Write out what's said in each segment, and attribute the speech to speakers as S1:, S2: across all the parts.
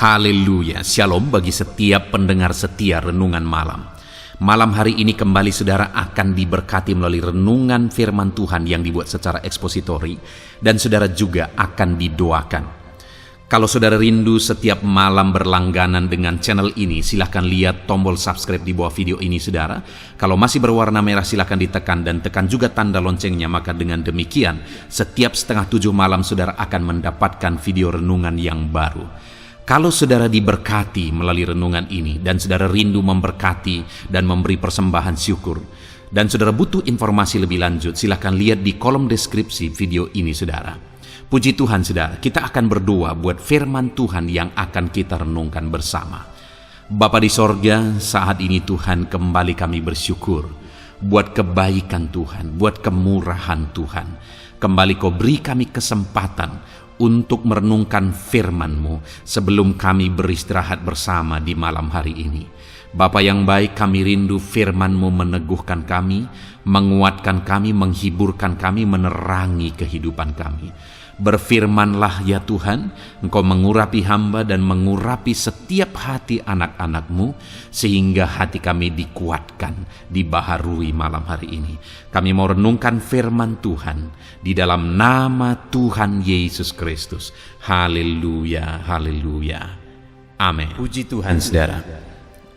S1: Haleluya, shalom bagi setiap pendengar setia Renungan Malam. Malam hari ini kembali saudara akan diberkati melalui renungan firman Tuhan yang dibuat secara ekspositori, dan saudara juga akan didoakan. Kalau saudara rindu setiap malam berlangganan dengan channel ini, silahkan lihat tombol subscribe di bawah video ini saudara. Kalau masih berwarna merah silahkan ditekan dan tekan juga tanda loncengnya, maka dengan demikian setiap 6:30 malam saudara akan mendapatkan video renungan yang baru. Kalau saudara diberkati melalui renungan ini dan saudara rindu memberkati dan memberi persembahan syukur, dan saudara butuh informasi lebih lanjut, silahkan lihat di kolom deskripsi video ini saudara. Puji Tuhan saudara, kita akan berdoa buat firman Tuhan yang akan kita renungkan bersama. Bapa di sorga, saat ini Tuhan kembali kami bersyukur buat kebaikan Tuhan, buat kemurahan Tuhan. Kembali Kau beri kami kesempatan untuk merenungkan firman-Mu sebelum kami beristirahat bersama di malam hari ini. Bapa yang baik, kami rindu firman-Mu meneguhkan kami, menguatkan kami, menghiburkan kami, menerangi kehidupan kami. Berfirmanlah ya Tuhan, Engkau mengurapi hamba dan mengurapi setiap hati anak-anak-Mu, sehingga hati kami dikuatkan, dibaharui malam hari ini. Kami mau renungkan firman Tuhan di dalam nama Tuhan Yesus Kristus. Haleluya, haleluya. Amin. Puji Tuhan saudara.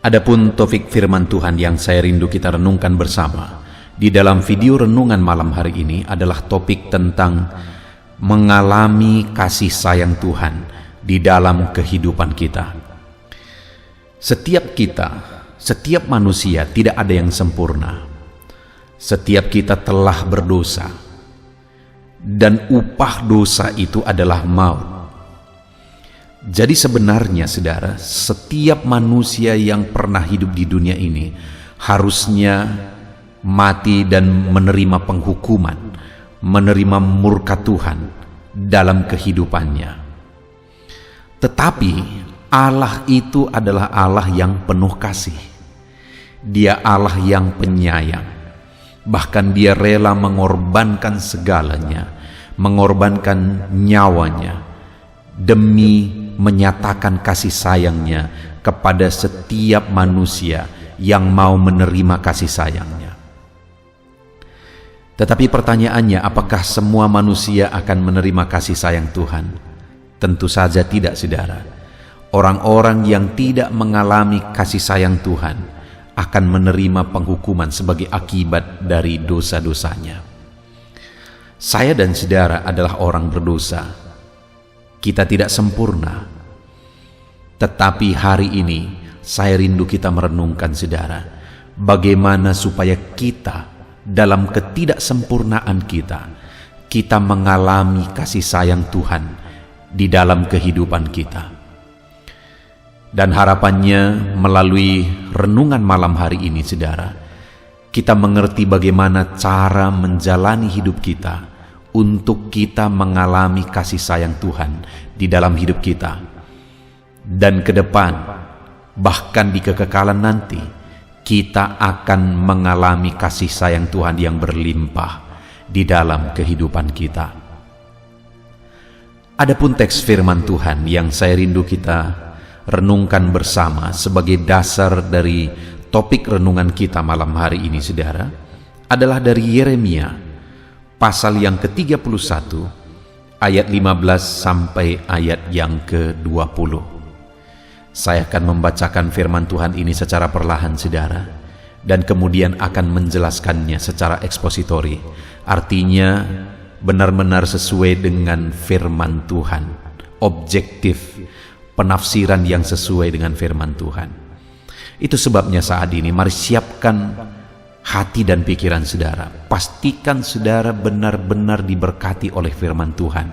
S1: Adapun topik firman Tuhan yang saya rindu kita renungkan bersama di dalam video renungan malam hari ini adalah topik tentang mengalami kasih sayang Tuhan di dalam kehidupan kita. Setiap kita, setiap manusia tidak ada yang sempurna. Setiap kita telah berdosa, dan upah dosa itu adalah maut. Jadi sebenarnya saudara, setiap manusia yang pernah hidup di dunia ini harusnya mati dan menerima penghukuman, menerima murka Tuhan dalam kehidupannya. Tetapi Allah itu adalah Allah yang penuh kasih. Dia Allah yang penyayang. Bahkan Dia rela mengorbankan segalanya, mengorbankan nyawanya demi menyatakan kasih sayangnya kepada setiap manusia yang mau menerima kasih sayangnya. Tetapi pertanyaannya, apakah semua manusia akan menerima kasih sayang Tuhan? Tentu saja tidak saudara. Orang-orang yang tidak mengalami kasih sayang Tuhan akan menerima penghukuman sebagai akibat dari dosa-dosanya. Saya dan saudara adalah orang berdosa. Kita tidak sempurna. Tetapi hari ini saya rindu kita merenungkan saudara, bagaimana supaya kita dalam ketidaksempurnaan kita mengalami kasih sayang Tuhan di dalam kehidupan kita. Dan harapannya melalui renungan malam hari ini saudara, kita mengerti bagaimana cara menjalani hidup kita untuk kita mengalami kasih sayang Tuhan di dalam hidup kita. Dan ke depan, bahkan di kekekalan nanti, kita akan mengalami kasih sayang Tuhan yang berlimpah di dalam kehidupan kita. Adapun teks firman Tuhan yang saya rindu kita renungkan bersama sebagai dasar dari topik renungan kita malam hari ini saudara, adalah dari Yeremia pasal yang ke-31 ayat 15 sampai ayat yang ke-20. Saya akan membacakan firman Tuhan ini secara perlahan saudara, dan kemudian akan menjelaskannya secara ekspositori. Artinya benar-benar sesuai dengan firman Tuhan, objektif, penafsiran yang sesuai dengan firman Tuhan. Itu sebabnya saat ini mari siapkan hati dan pikiran saudara. Pastikan saudara benar-benar diberkati oleh firman Tuhan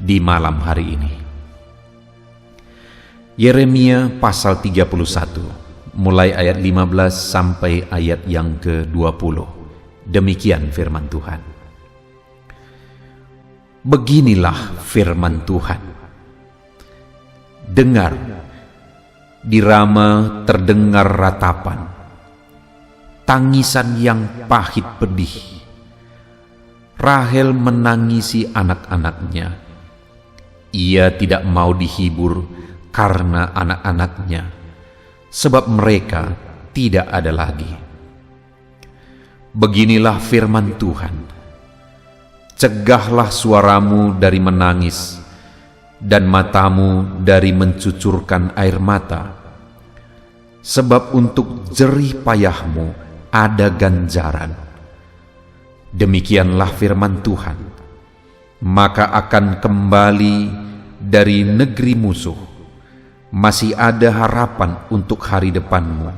S1: di malam hari ini. Yeremia pasal 31 mulai ayat 15 sampai ayat yang ke-20. Demikian firman Tuhan. Beginilah firman Tuhan. Dengar, di Rama terdengar ratapan, tangisan yang pahit pedih. Rahel menangisi anak-anaknya. Ia tidak mau dihibur, karena anak-anaknya, sebab mereka tidak ada lagi. Beginilah firman Tuhan: cegahlah suaramu dari menangis dan matamu dari mencucurkan air mata, sebab untuk jerih payahmu ada ganjaran. Demikianlah firman Tuhan: maka akan kembali dari negeri musuh, masih ada harapan untuk hari depanmu.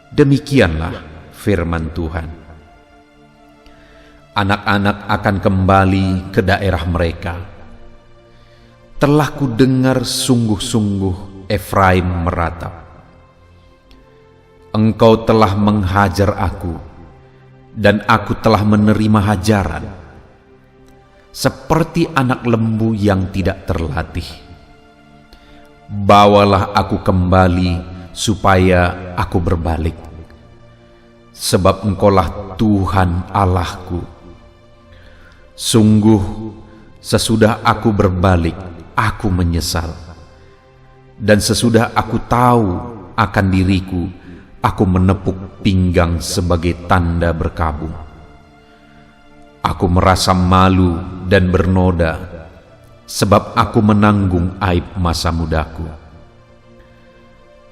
S1: Demikianlah firman Tuhan. Anak-anak akan kembali ke daerah mereka. Telah kudengar sungguh-sungguh Efraim meratap. Engkau telah menghajar aku, dan aku telah menerima hajaran, seperti anak lembu yang tidak terlatih. Bawalah aku kembali, supaya aku berbalik, sebab Engkaulah Tuhan Allahku. Sungguh, sesudah aku berbalik, aku menyesal, dan sesudah aku tahu akan diriku, aku menepuk pinggang sebagai tanda berkabung. Aku merasa malu dan bernoda, sebab aku menanggung aib masa mudaku.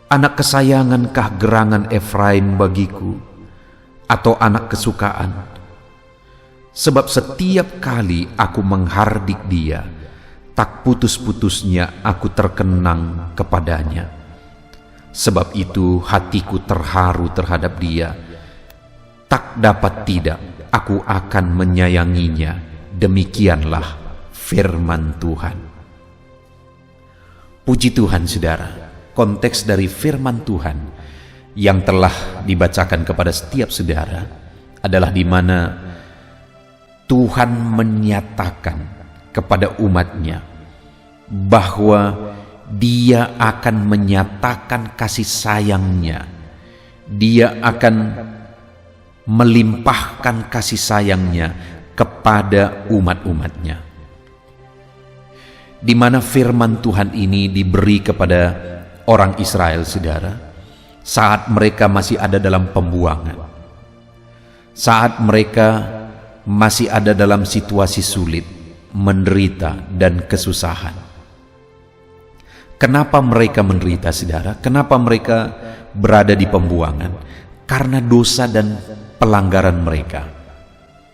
S1: Anak kesayangankah gerangan Efraim bagiku, atau anak kesukaan? Sebab setiap kali aku menghardik dia, tak putus-putusnya aku terkenang kepadanya. Sebab itu hatiku terharu terhadap dia. Tak dapat tidak, aku akan menyayanginya. Demikianlah firman Tuhan. Puji Tuhan, saudara. Konteks dari firman Tuhan yang telah dibacakan kepada setiap saudara adalah di mana Tuhan menyatakan kepada umatnya bahwa Dia akan menyatakan kasih sayangnya. Dia akan melimpahkan kasih sayangnya kepada umat-umatnya. Di mana firman Tuhan ini diberi kepada orang Israel, saudara, saat mereka masih ada dalam pembuangan, saat mereka masih ada dalam situasi sulit, menderita, dan kesusahan. Kenapa mereka menderita, saudara? Kenapa mereka berada di pembuangan? Karena dosa dan pelanggaran mereka.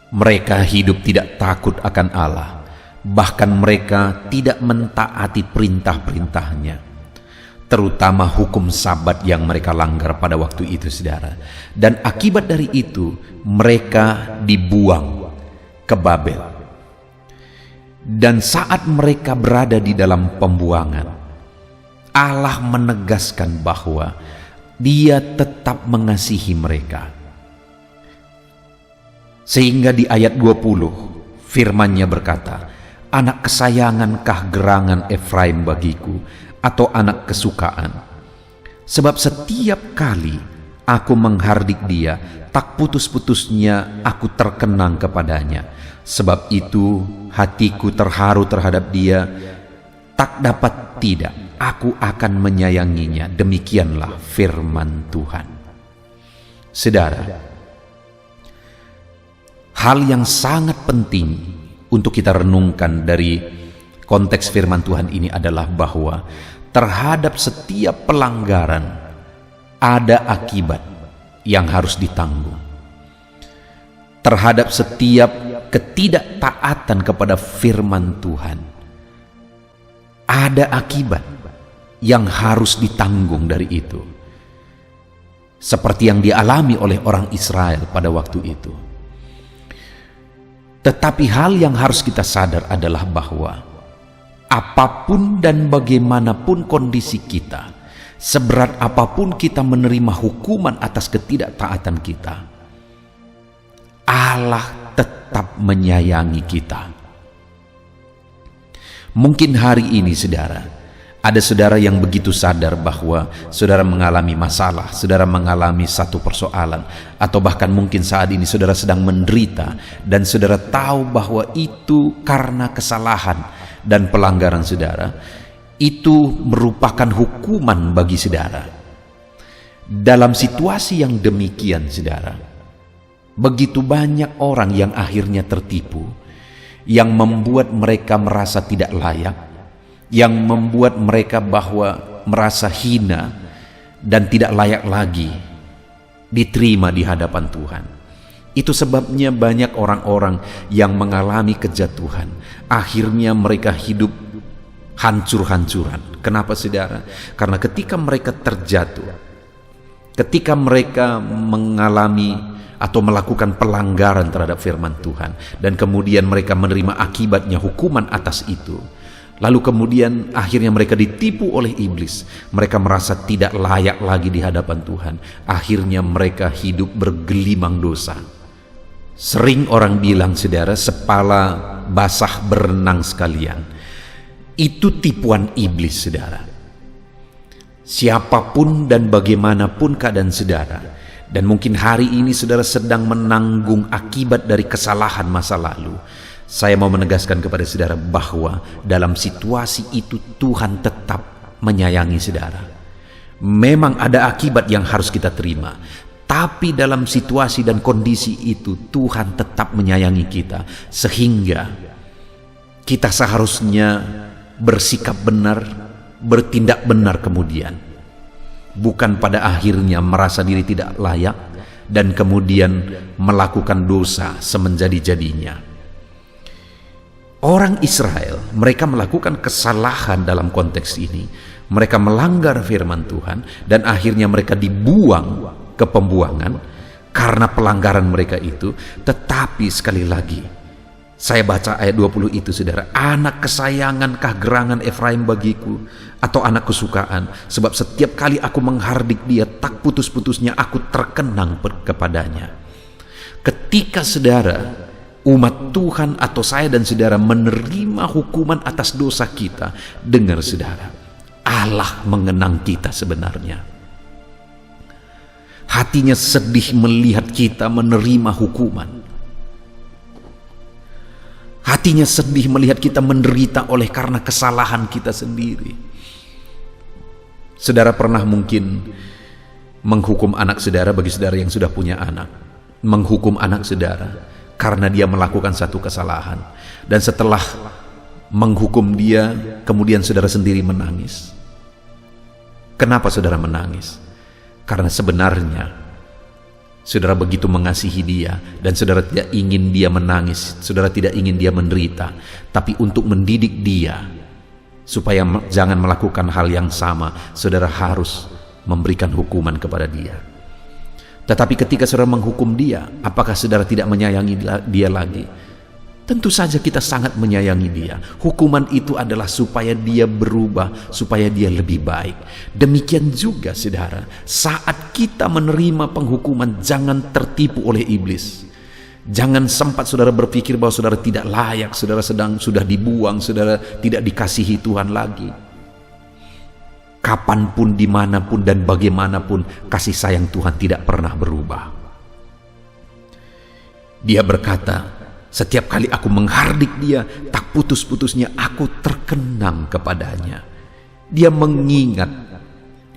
S1: Mereka hidup tidak takut akan Allah, bahkan mereka tidak mentaati perintah-perintahnya, terutama hukum Sabat yang mereka langgar pada waktu itu, saudara. Dan akibat dari itu, mereka dibuang ke Babel. Dan saat mereka berada di dalam pembuangan, Allah menegaskan bahwa Dia tetap mengasihi mereka. Sehingga di ayat 20 firman-Nya berkata, anak kesayangankah gerangan Efraim bagiku, atau anak kesukaan? Sebab setiap kali aku menghardik dia, tak putus-putusnya aku terkenang kepadanya. Sebab itu hatiku terharu terhadap dia, tak dapat tidak, aku akan menyayanginya. Demikianlah firman Tuhan. Saudara, hal yang sangat penting untuk kita renungkan dari konteks firman Tuhan ini adalah bahwa terhadap setiap pelanggaran ada akibat yang harus ditanggung. Terhadap setiap ketidaktaatan kepada firman Tuhan ada akibat yang harus ditanggung dari itu, seperti yang dialami oleh orang Israel pada waktu itu. Tetapi hal yang harus kita sadar adalah bahwa apapun dan bagaimanapun kondisi kita, seberat apapun kita menerima hukuman atas ketidaktaatan kita, Allah tetap menyayangi kita. Mungkin hari ini, saudara, ada saudara yang begitu sadar bahwa saudara mengalami masalah, saudara mengalami satu persoalan, atau bahkan mungkin saat ini saudara sedang menderita dan saudara tahu bahwa itu karena kesalahan dan pelanggaran saudara. itu merupakan hukuman bagi saudara. Dalam situasi yang demikian, saudara, begitu banyak orang yang akhirnya tertipu, yang membuat mereka merasa tidak layak, yang membuat mereka bahwa merasa hina dan tidak layak lagi diterima di hadapan Tuhan. Itu sebabnya banyak orang-orang yang mengalami kejatuhan, akhirnya mereka hidup hancur-hancuran. Kenapa, saudara? Karena ketika mereka terjatuh, ketika mereka mengalami atau melakukan pelanggaran terhadap firman Tuhan, dan kemudian mereka menerima akibatnya hukuman atas itu, lalu kemudian akhirnya mereka ditipu oleh iblis, mereka merasa tidak layak lagi di hadapan Tuhan, akhirnya mereka hidup bergelimang dosa. Sering orang bilang, saudara, sepala basah berenang sekalian. Itu tipuan iblis, saudara. Siapapun dan bagaimanapun keadaan saudara, dan mungkin hari ini saudara sedang menanggung akibat dari kesalahan masa lalu, saya mau menegaskan kepada saudara bahwa dalam situasi itu Tuhan tetap menyayangi saudara. Memang ada akibat yang harus kita terima, tapi dalam situasi dan kondisi itu Tuhan tetap menyayangi kita, sehingga kita seharusnya bersikap benar, bertindak benar kemudian, bukan pada akhirnya merasa diri tidak layak dan kemudian melakukan dosa semenjadi-jadinya. Orang Israel, mereka melakukan kesalahan dalam konteks ini. Mereka melanggar firman Tuhan dan akhirnya mereka dibuang ke pembuangan karena pelanggaran mereka itu. Tetapi sekali lagi, saya baca ayat 20 itu, saudara. Anak kesayangankah gerangan Efraim bagiku, atau anak kesukaan? Sebab setiap kali aku menghardik dia, tak putus-putusnya aku terkenang kepadanya. Ketika saudara, umat Tuhan atau saya dan saudara menerima hukuman atas dosa kita, dengar saudara, Allah mengenang kita sebenarnya. Hatinya sedih melihat kita menerima hukuman. Hatinya sedih melihat kita menderita oleh karena kesalahan kita sendiri. Saudara pernah mungkin menghukum anak saudara, bagi saudara yang sudah punya anak, menghukum anak saudara karena dia melakukan satu kesalahan, dan setelah menghukum dia, kemudian saudara sendiri menangis. Kenapa saudara menangis? Karena sebenarnya saudara begitu mengasihi dia, dan saudara tidak ingin dia menangis, saudara tidak ingin dia menderita, tapi untuk mendidik dia supaya jangan melakukan hal yang sama, saudara harus memberikan hukuman kepada dia. Tetapi ketika saudara menghukum dia, apakah saudara tidak menyayangi dia lagi? Tentu saja kita sangat menyayangi dia. Hukuman itu adalah supaya dia berubah, supaya dia lebih baik. Demikian juga saudara, saat kita menerima penghukuman, jangan tertipu oleh iblis. Jangan sempat saudara berpikir bahwa saudara tidak layak, saudara sudah dibuang, saudara tidak dikasihi Tuhan lagi. Kapanpun, dimanapun, dan bagaimanapun, kasih sayang Tuhan tidak pernah berubah. Dia berkata, setiap kali aku menghardik dia, tak putus-putusnya aku terkenang kepadanya. Dia mengingat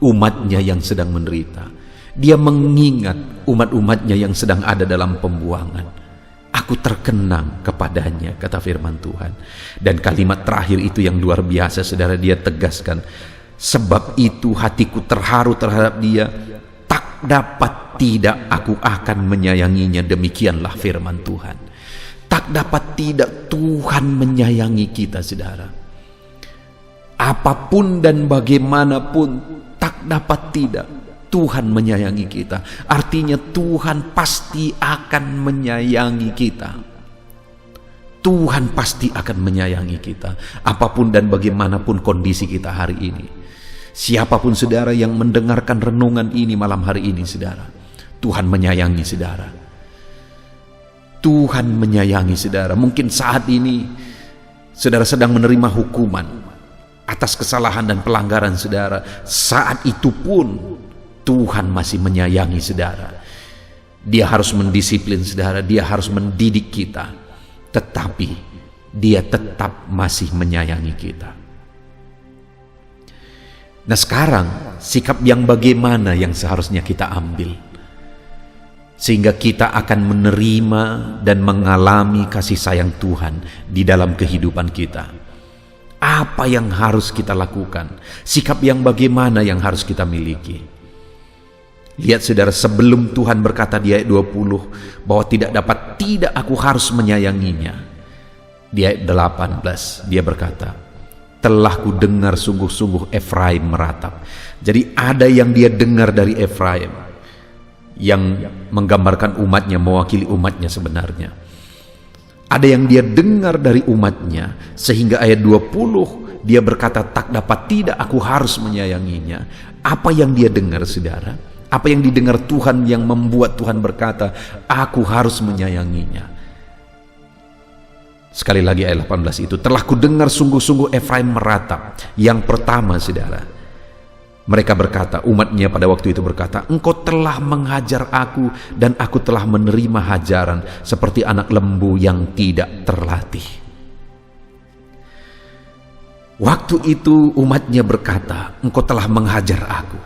S1: umatnya yang sedang menderita. Dia mengingat umat-umatnya yang sedang ada dalam pembuangan. Aku terkenang kepadanya, kata firman Tuhan. Dan kalimat terakhir itu yang luar biasa, saudara, dia tegaskan, sebab itu hatiku terharu terhadap dia, tak dapat tidak aku akan menyayanginya. Demikianlah firman Tuhan. Tak dapat tidak Tuhan menyayangi kita, saudara. Apapun dan bagaimanapun, tak dapat tidak Tuhan menyayangi kita. Artinya Tuhan pasti akan menyayangi kita. Tuhan pasti akan menyayangi kita, apapun dan bagaimanapun kondisi kita hari ini. Siapapun saudara yang mendengarkan renungan ini malam hari ini, saudara, Tuhan menyayangi saudara. Tuhan menyayangi saudara. Mungkin saat ini saudara sedang menerima hukuman atas kesalahan dan pelanggaran saudara. Saat itu pun Tuhan masih menyayangi saudara. Dia harus mendisiplin saudara, dia harus mendidik kita, tetapi dia tetap masih menyayangi kita. Nah sekarang, sikap yang bagaimana yang seharusnya kita ambil? Sehingga kita akan menerima dan mengalami kasih sayang Tuhan di dalam kehidupan kita. Apa yang harus kita lakukan? Sikap yang bagaimana yang harus kita miliki? Lihat saudara, sebelum Tuhan berkata di ayat 20 bahwa tidak aku harus menyayanginya. Di ayat 18 dia berkata, telah ku dengar sungguh-sungguh Efraim meratap. Jadi ada yang dia dengar dari Efraim, yang menggambarkan umatnya, mewakili umatnya sebenarnya. Ada yang dia dengar dari umatnya, sehingga ayat 20 dia berkata, tidak aku harus menyayanginya. Apa yang dia dengar saudara? Apa yang didengar Tuhan yang membuat Tuhan berkata, aku harus menyayanginya? Sekali lagi ayat 18 itu, telah ku dengar sungguh-sungguh Efraim meratap. Yang pertama saudara, mereka berkata, umatnya pada waktu itu berkata, engkau telah menghajar aku dan aku telah menerima hajaran seperti anak lembu yang tidak terlatih. Waktu itu umatnya berkata, engkau telah menghajar aku.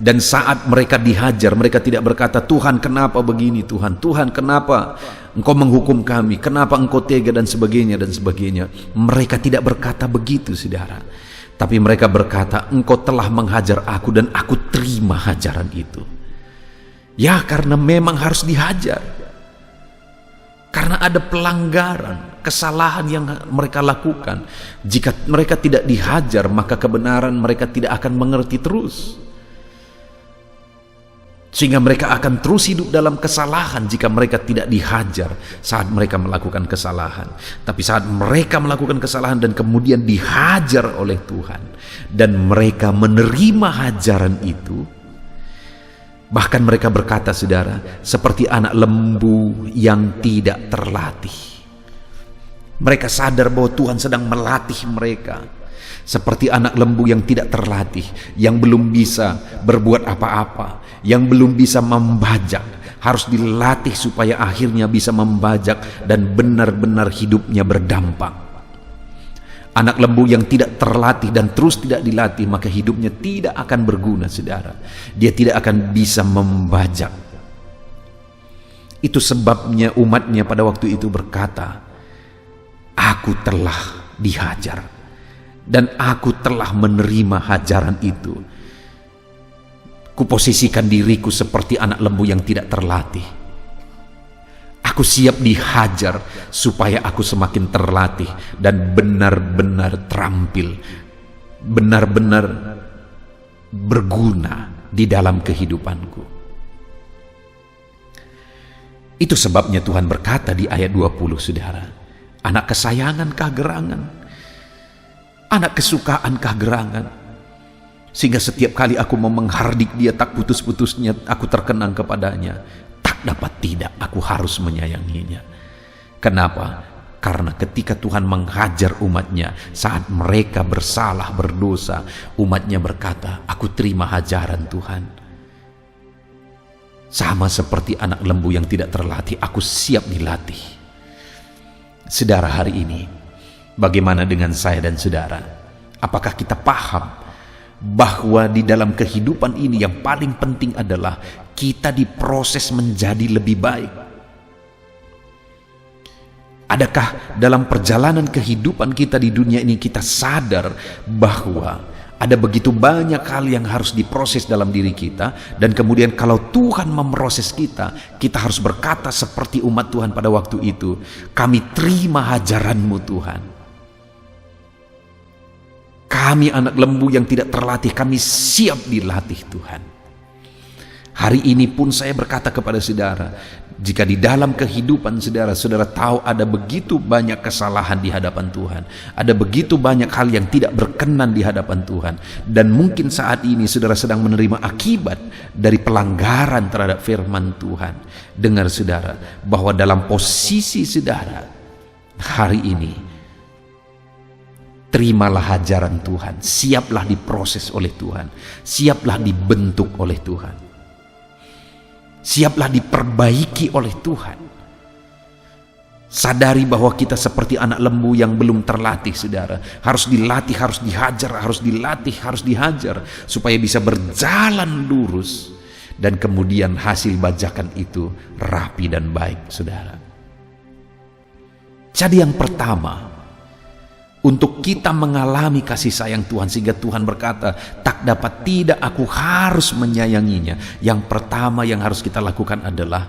S1: Dan saat mereka dihajar, mereka tidak berkata, Tuhan kenapa begini Tuhan? Tuhan kenapa engkau menghukum kami? Kenapa engkau tega dan sebagainya dan sebagainya. Mereka tidak berkata begitu saudara. Tapi mereka berkata, engkau telah menghajar aku dan aku terima hajaran itu. Ya karena memang harus dihajar. Karena ada pelanggaran, kesalahan yang mereka lakukan. Jika mereka tidak dihajar, maka kebenaran mereka tidak akan mengerti terus. Sehingga mereka akan terus hidup dalam kesalahan jika mereka tidak dihajar saat mereka melakukan kesalahan. Tapi saat mereka melakukan kesalahan dan kemudian dihajar oleh Tuhan, dan mereka menerima hajaran itu, bahkan mereka berkata saudara, seperti anak lembu yang tidak terlatih. Mereka sadar bahwa Tuhan sedang melatih mereka. Seperti anak lembu yang tidak terlatih, yang belum bisa berbuat apa-apa, yang belum bisa membajak, harus dilatih supaya akhirnya bisa membajak dan benar-benar hidupnya berdampak. Anak lembu yang tidak terlatih dan terus tidak dilatih, maka hidupnya tidak akan berguna saudara. Dia tidak akan bisa membajak. Itu sebabnya umatnya pada waktu itu berkata, aku telah dihajar dan aku telah menerima hajaran itu. Kuposisikan diriku seperti anak lembu yang tidak terlatih. Aku siap dihajar supaya aku semakin terlatih dan benar-benar terampil, benar-benar berguna di dalam kehidupanku. Itu sebabnya Tuhan berkata di ayat 20 saudara, anak kesayangankah gerangan? Anak kesukaankah gerangan? Sehingga setiap kali aku mau menghardik dia, tak putus-putusnya aku terkenang kepadanya. Tak dapat tidak, aku harus menyayanginya. Kenapa? Karena ketika Tuhan menghajar umatnya, saat mereka bersalah, berdosa, umatnya berkata, aku terima hajaran Tuhan. Sama seperti anak lembu yang tidak terlatih, aku siap dilatih. Saudara, hari ini bagaimana dengan saya dan saudara? Apakah kita paham bahwa di dalam kehidupan ini yang paling penting adalah kita diproses menjadi lebih baik? Adakah dalam perjalanan kehidupan kita di dunia ini kita sadar bahwa ada begitu banyak hal yang harus diproses dalam diri kita, dan kemudian kalau Tuhan memproses kita, kita harus berkata seperti umat Tuhan pada waktu itu, kami terima hajaran-Mu Tuhan. Kami anak lembu yang tidak terlatih, kami siap dilatih Tuhan. Hari ini pun saya berkata kepada saudara, jika di dalam kehidupan saudara, saudara tahu ada begitu banyak kesalahan di hadapan Tuhan, ada begitu banyak hal yang tidak berkenan di hadapan Tuhan, dan mungkin saat ini saudara sedang menerima akibat dari pelanggaran terhadap firman Tuhan. Dengar saudara, bahwa dalam posisi saudara hari ini, terimalah hajaran Tuhan, siaplah diproses oleh Tuhan, siaplah dibentuk oleh Tuhan, siaplah diperbaiki oleh Tuhan. Sadari bahwa kita seperti anak lembu yang belum terlatih, saudara. Harus dilatih, harus dihajar, harus dilatih, harus dihajar, supaya bisa berjalan lurus. Dan kemudian hasil bajakan itu rapi dan baik, saudara. Jadi yang pertama, untuk kita mengalami kasih sayang Tuhan, sehingga Tuhan berkata, tak dapat tidak aku harus menyayanginya. Yang pertama yang harus kita lakukan adalah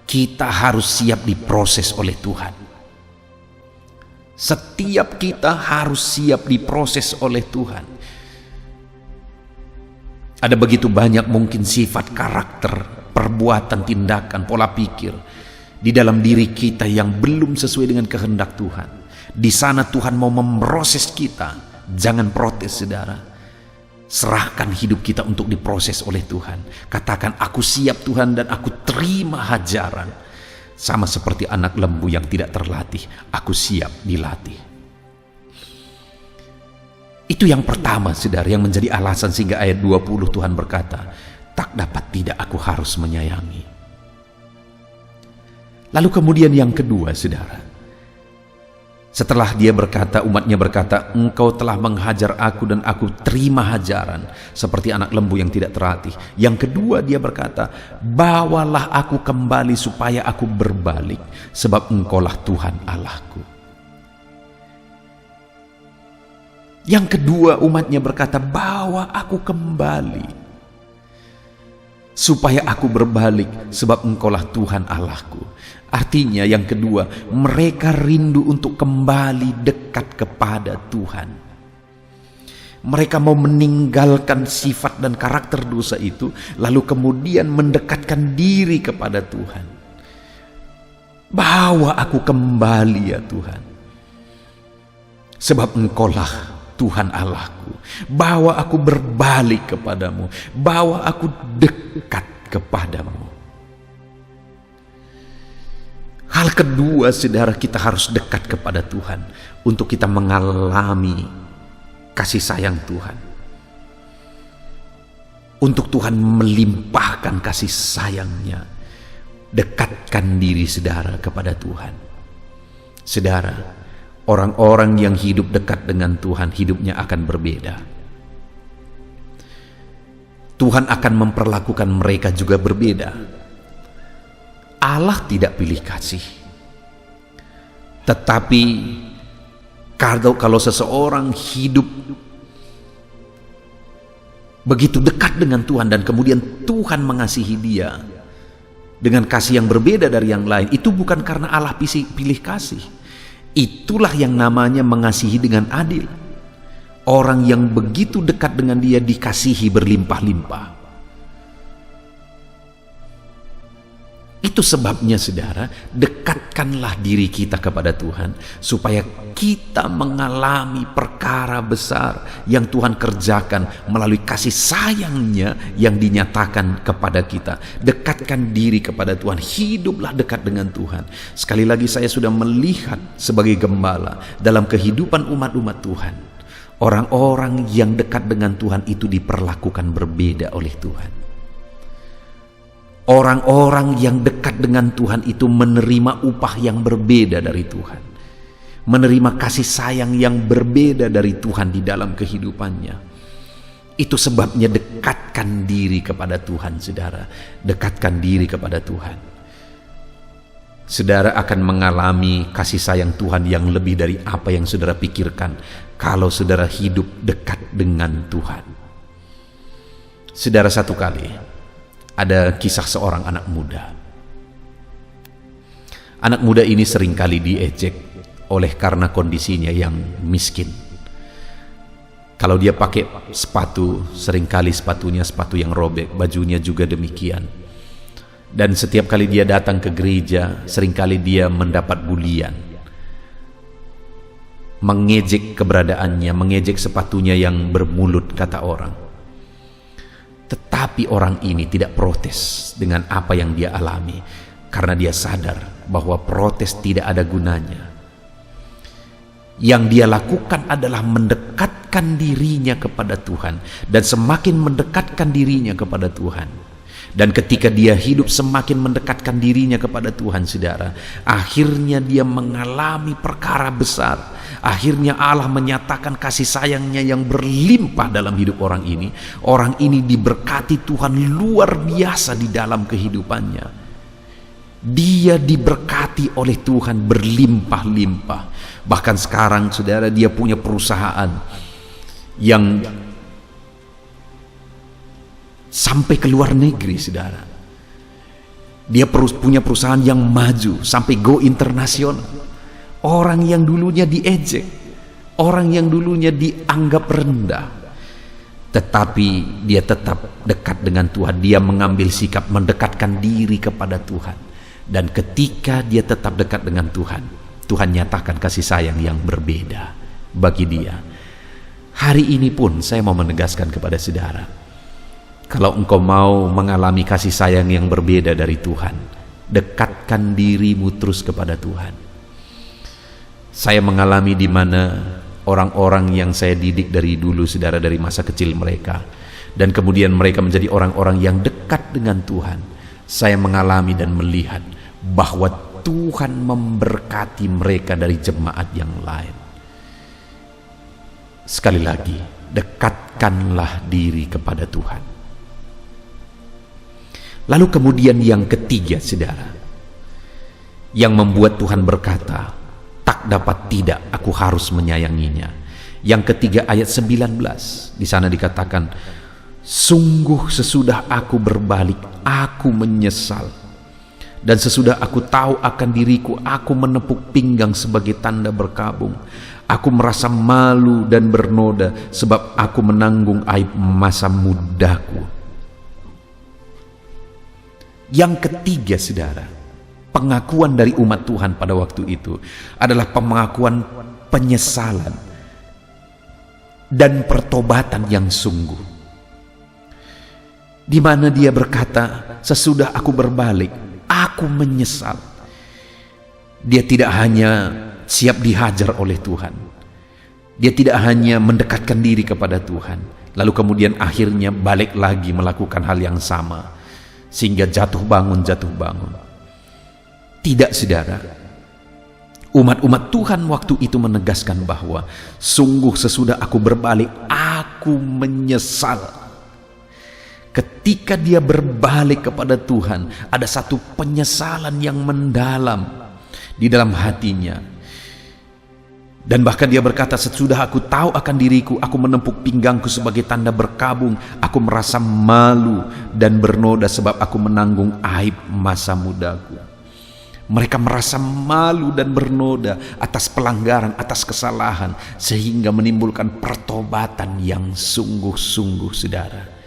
S1: kita harus siap diproses oleh Tuhan. Setiap kita harus siap diproses oleh Tuhan. Ada begitu banyak mungkin sifat, karakter, perbuatan, tindakan, pola pikir di dalam diri kita yang belum sesuai dengan kehendak Tuhan. Di sana Tuhan mau memproses kita. Jangan protes, saudara. Serahkan hidup kita untuk diproses oleh Tuhan. Katakan, aku siap Tuhan dan aku terima hajaran. Sama seperti anak lembu yang tidak terlatih, aku siap dilatih. Itu yang pertama, saudara, yang menjadi alasan sehingga ayat 20 Tuhan berkata, tak dapat tidak aku harus menyayangi. Lalu kemudian yang kedua, saudara, setelah dia berkata, umatnya berkata, engkau telah menghajar aku dan aku terima hajaran, seperti anak lembu yang tidak terlatih. Yang kedua dia berkata, bawalah aku kembali supaya aku berbalik, sebab engkaulah Tuhan Allahku. Yang kedua umatnya berkata, bawa aku kembali supaya aku berbalik, sebab engkaulah Tuhan Allahku. Artinya yang kedua, mereka rindu untuk kembali dekat kepada Tuhan. Mereka mau meninggalkan sifat dan karakter dosa itu, lalu kemudian mendekatkan diri kepada Tuhan. Bawa aku kembali ya Tuhan, sebab engkaulah Tuhan Allahku. Bawa aku berbalik kepadamu, bawa aku dekat kepadamu. Hal kedua, saudara, kita harus dekat kepada Tuhan untuk kita mengalami kasih sayang Tuhan. Untuk Tuhan melimpahkan kasih sayangnya, dekatkan diri saudara kepada Tuhan. Saudara, orang-orang yang hidup dekat dengan Tuhan, hidupnya akan berbeda. Tuhan akan memperlakukan mereka juga berbeda. Allah tidak pilih kasih. Tetapi kalau seseorang hidup begitu dekat dengan Tuhan dan kemudian Tuhan mengasihi dia dengan kasih yang berbeda dari yang lain, itu bukan karena Allah pilih kasih. Itulah yang namanya mengasihi dengan adil. Orang yang begitu dekat dengan dia dikasihi berlimpah-limpah. Itu sebabnya, saudara, dekatkanlah diri kita kepada Tuhan supaya kita mengalami perkara besar yang Tuhan kerjakan melalui kasih sayangnya yang dinyatakan kepada kita. Dekatkan diri kepada Tuhan, hiduplah dekat dengan Tuhan. Sekali lagi saya sudah melihat sebagai gembala dalam kehidupan umat-umat Tuhan, orang-orang yang dekat dengan Tuhan itu diperlakukan berbeda oleh Tuhan. Orang-orang yang dekat dengan Tuhan itu menerima upah yang berbeda dari Tuhan. Menerima kasih sayang yang berbeda dari Tuhan di dalam kehidupannya. Itu sebabnya dekatkan diri kepada Tuhan, saudara. Dekatkan diri kepada Tuhan. Saudara akan mengalami kasih sayang Tuhan yang lebih dari apa yang saudara pikirkan kalau saudara hidup dekat dengan Tuhan. Saudara, satu kali ada kisah seorang anak muda. Anak muda ini seringkali diejek oleh karena kondisinya yang miskin. Kalau dia pakai sepatu, seringkali sepatunya sepatu yang robek, bajunya juga demikian. Dan setiap kali dia datang ke gereja, seringkali dia mendapat bulian. Mengejek keberadaannya, mengejek sepatunya yang bermulut, kata orang. Tetapi orang ini tidak protes dengan apa yang dia alami, karena dia sadar bahwa protes tidak ada gunanya. Yang dia lakukan adalah mendekatkan dirinya kepada Tuhan, dan semakin mendekatkan dirinya kepada Tuhan, Dan ketika dia hidup semakin mendekatkan dirinya kepada Tuhan, saudara, akhirnya dia mengalami perkara besar. Akhirnya Allah menyatakan kasih sayangnya yang berlimpah dalam hidup orang ini. Orang ini diberkati Tuhan luar biasa di dalam kehidupannya. Dia diberkati oleh Tuhan berlimpah-limpah. Bahkan sekarang, saudara, dia punya perusahaan yang sampai ke luar negeri, saudara. Dia punya perusahaan yang maju sampai go internasional. Orang yang dulunya diejek, orang yang dulunya dianggap rendah, tetapi dia tetap dekat dengan Tuhan. Dia mengambil sikap mendekatkan diri kepada Tuhan. Dan ketika dia tetap dekat dengan Tuhan, Tuhan nyatakan kasih sayang yang berbeda bagi dia. Hari ini pun saya mau menegaskan kepada saudara, kalau engkau mau mengalami kasih sayang yang berbeda dari Tuhan, dekatkan dirimu terus kepada Tuhan. Saya mengalami di mana orang-orang yang saya didik dari dulu, saudara, dari masa kecil mereka, dan kemudian mereka menjadi orang-orang yang dekat dengan Tuhan. Saya mengalami dan melihat bahwa Tuhan memberkati mereka dari jemaat yang lain. Sekali lagi, dekatkanlah diri kepada Tuhan. Lalu kemudian yang ketiga, saudara, yang membuat Tuhan berkata, tak dapat tidak, aku harus menyayanginya. Yang ketiga, ayat 19, di sana dikatakan, sungguh sesudah aku berbalik, aku menyesal. Dan sesudah aku tahu akan diriku, aku menepuk pinggang sebagai tanda berkabung. Aku merasa malu dan bernoda, sebab aku menanggung aib masa mudaku. Yang ketiga, saudara, pengakuan dari umat Tuhan pada waktu itu adalah pengakuan penyesalan dan pertobatan yang sungguh, di mana dia berkata, sesudah aku berbalik, aku menyesal. Dia tidak hanya siap dihajar oleh Tuhan, dia tidak hanya mendekatkan diri kepada Tuhan, lalu kemudian akhirnya balik lagi melakukan hal yang sama, sehingga jatuh bangun. Tidak, saudara. Umat-umat Tuhan waktu itu menegaskan bahwa sungguh sesudah aku berbalik, aku menyesal. Ketika dia berbalik kepada Tuhan, ada satu penyesalan yang mendalam di dalam hatinya. Dan bahkan dia berkata, sesudah aku tahu akan diriku, aku menepuk pinggangku sebagai tanda berkabung. Aku merasa malu dan bernoda sebab aku menanggung aib masa mudaku. Mereka merasa malu dan bernoda atas pelanggaran, atas kesalahan, sehingga menimbulkan pertobatan yang sungguh-sungguh, saudara.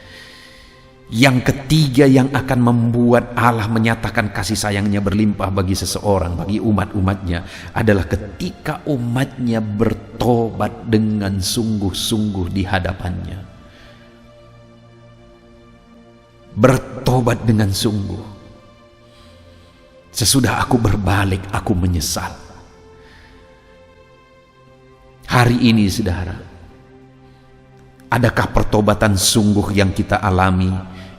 S1: Yang ketiga yang akan membuat Allah menyatakan kasih sayangnya berlimpah bagi seseorang, bagi umat-umatnya, adalah ketika umatnya bertobat dengan sungguh-sungguh di hadapannya. Bertobat dengan sungguh. Sesudah aku berbalik, aku menyesal. Hari ini, saudara, adakah pertobatan sungguh yang kita alami,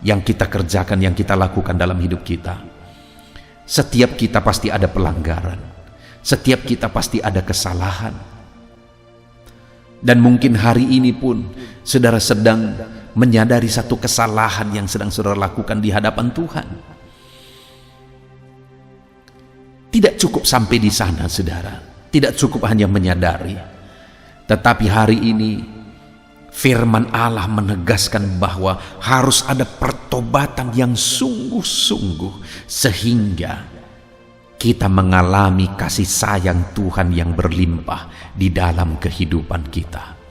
S1: yang kita kerjakan, yang kita lakukan dalam hidup kita? Setiap kita pasti ada pelanggaran, setiap kita pasti ada kesalahan. Dan mungkin hari ini pun saudara sedang menyadari satu kesalahan yang sedang saudara lakukan di hadapan Tuhan. Tidak cukup sampai di sana, saudara. Tidak cukup hanya menyadari. Tetapi hari ini firman Allah menegaskan bahwa harus ada pertobatan yang sungguh-sungguh, sehingga kita mengalami kasih sayang Tuhan yang berlimpah di dalam kehidupan kita.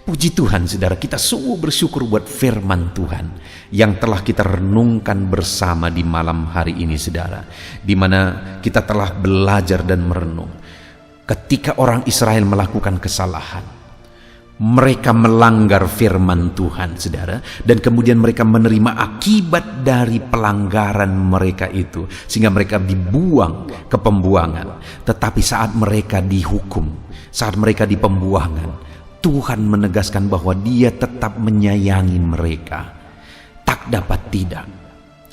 S1: Puji Tuhan, saudara, kita sungguh bersyukur buat firman Tuhan yang telah kita renungkan bersama di malam hari ini, saudara, di mana kita telah belajar dan merenung. Ketika orang Israel melakukan kesalahan, mereka melanggar firman Tuhan, saudara, dan kemudian mereka menerima akibat dari pelanggaran mereka itu, sehingga mereka dibuang ke pembuangan. Tetapi saat mereka dihukum, saat mereka di pembuangan, Tuhan menegaskan bahwa Dia tetap menyayangi mereka. Tak dapat tidak,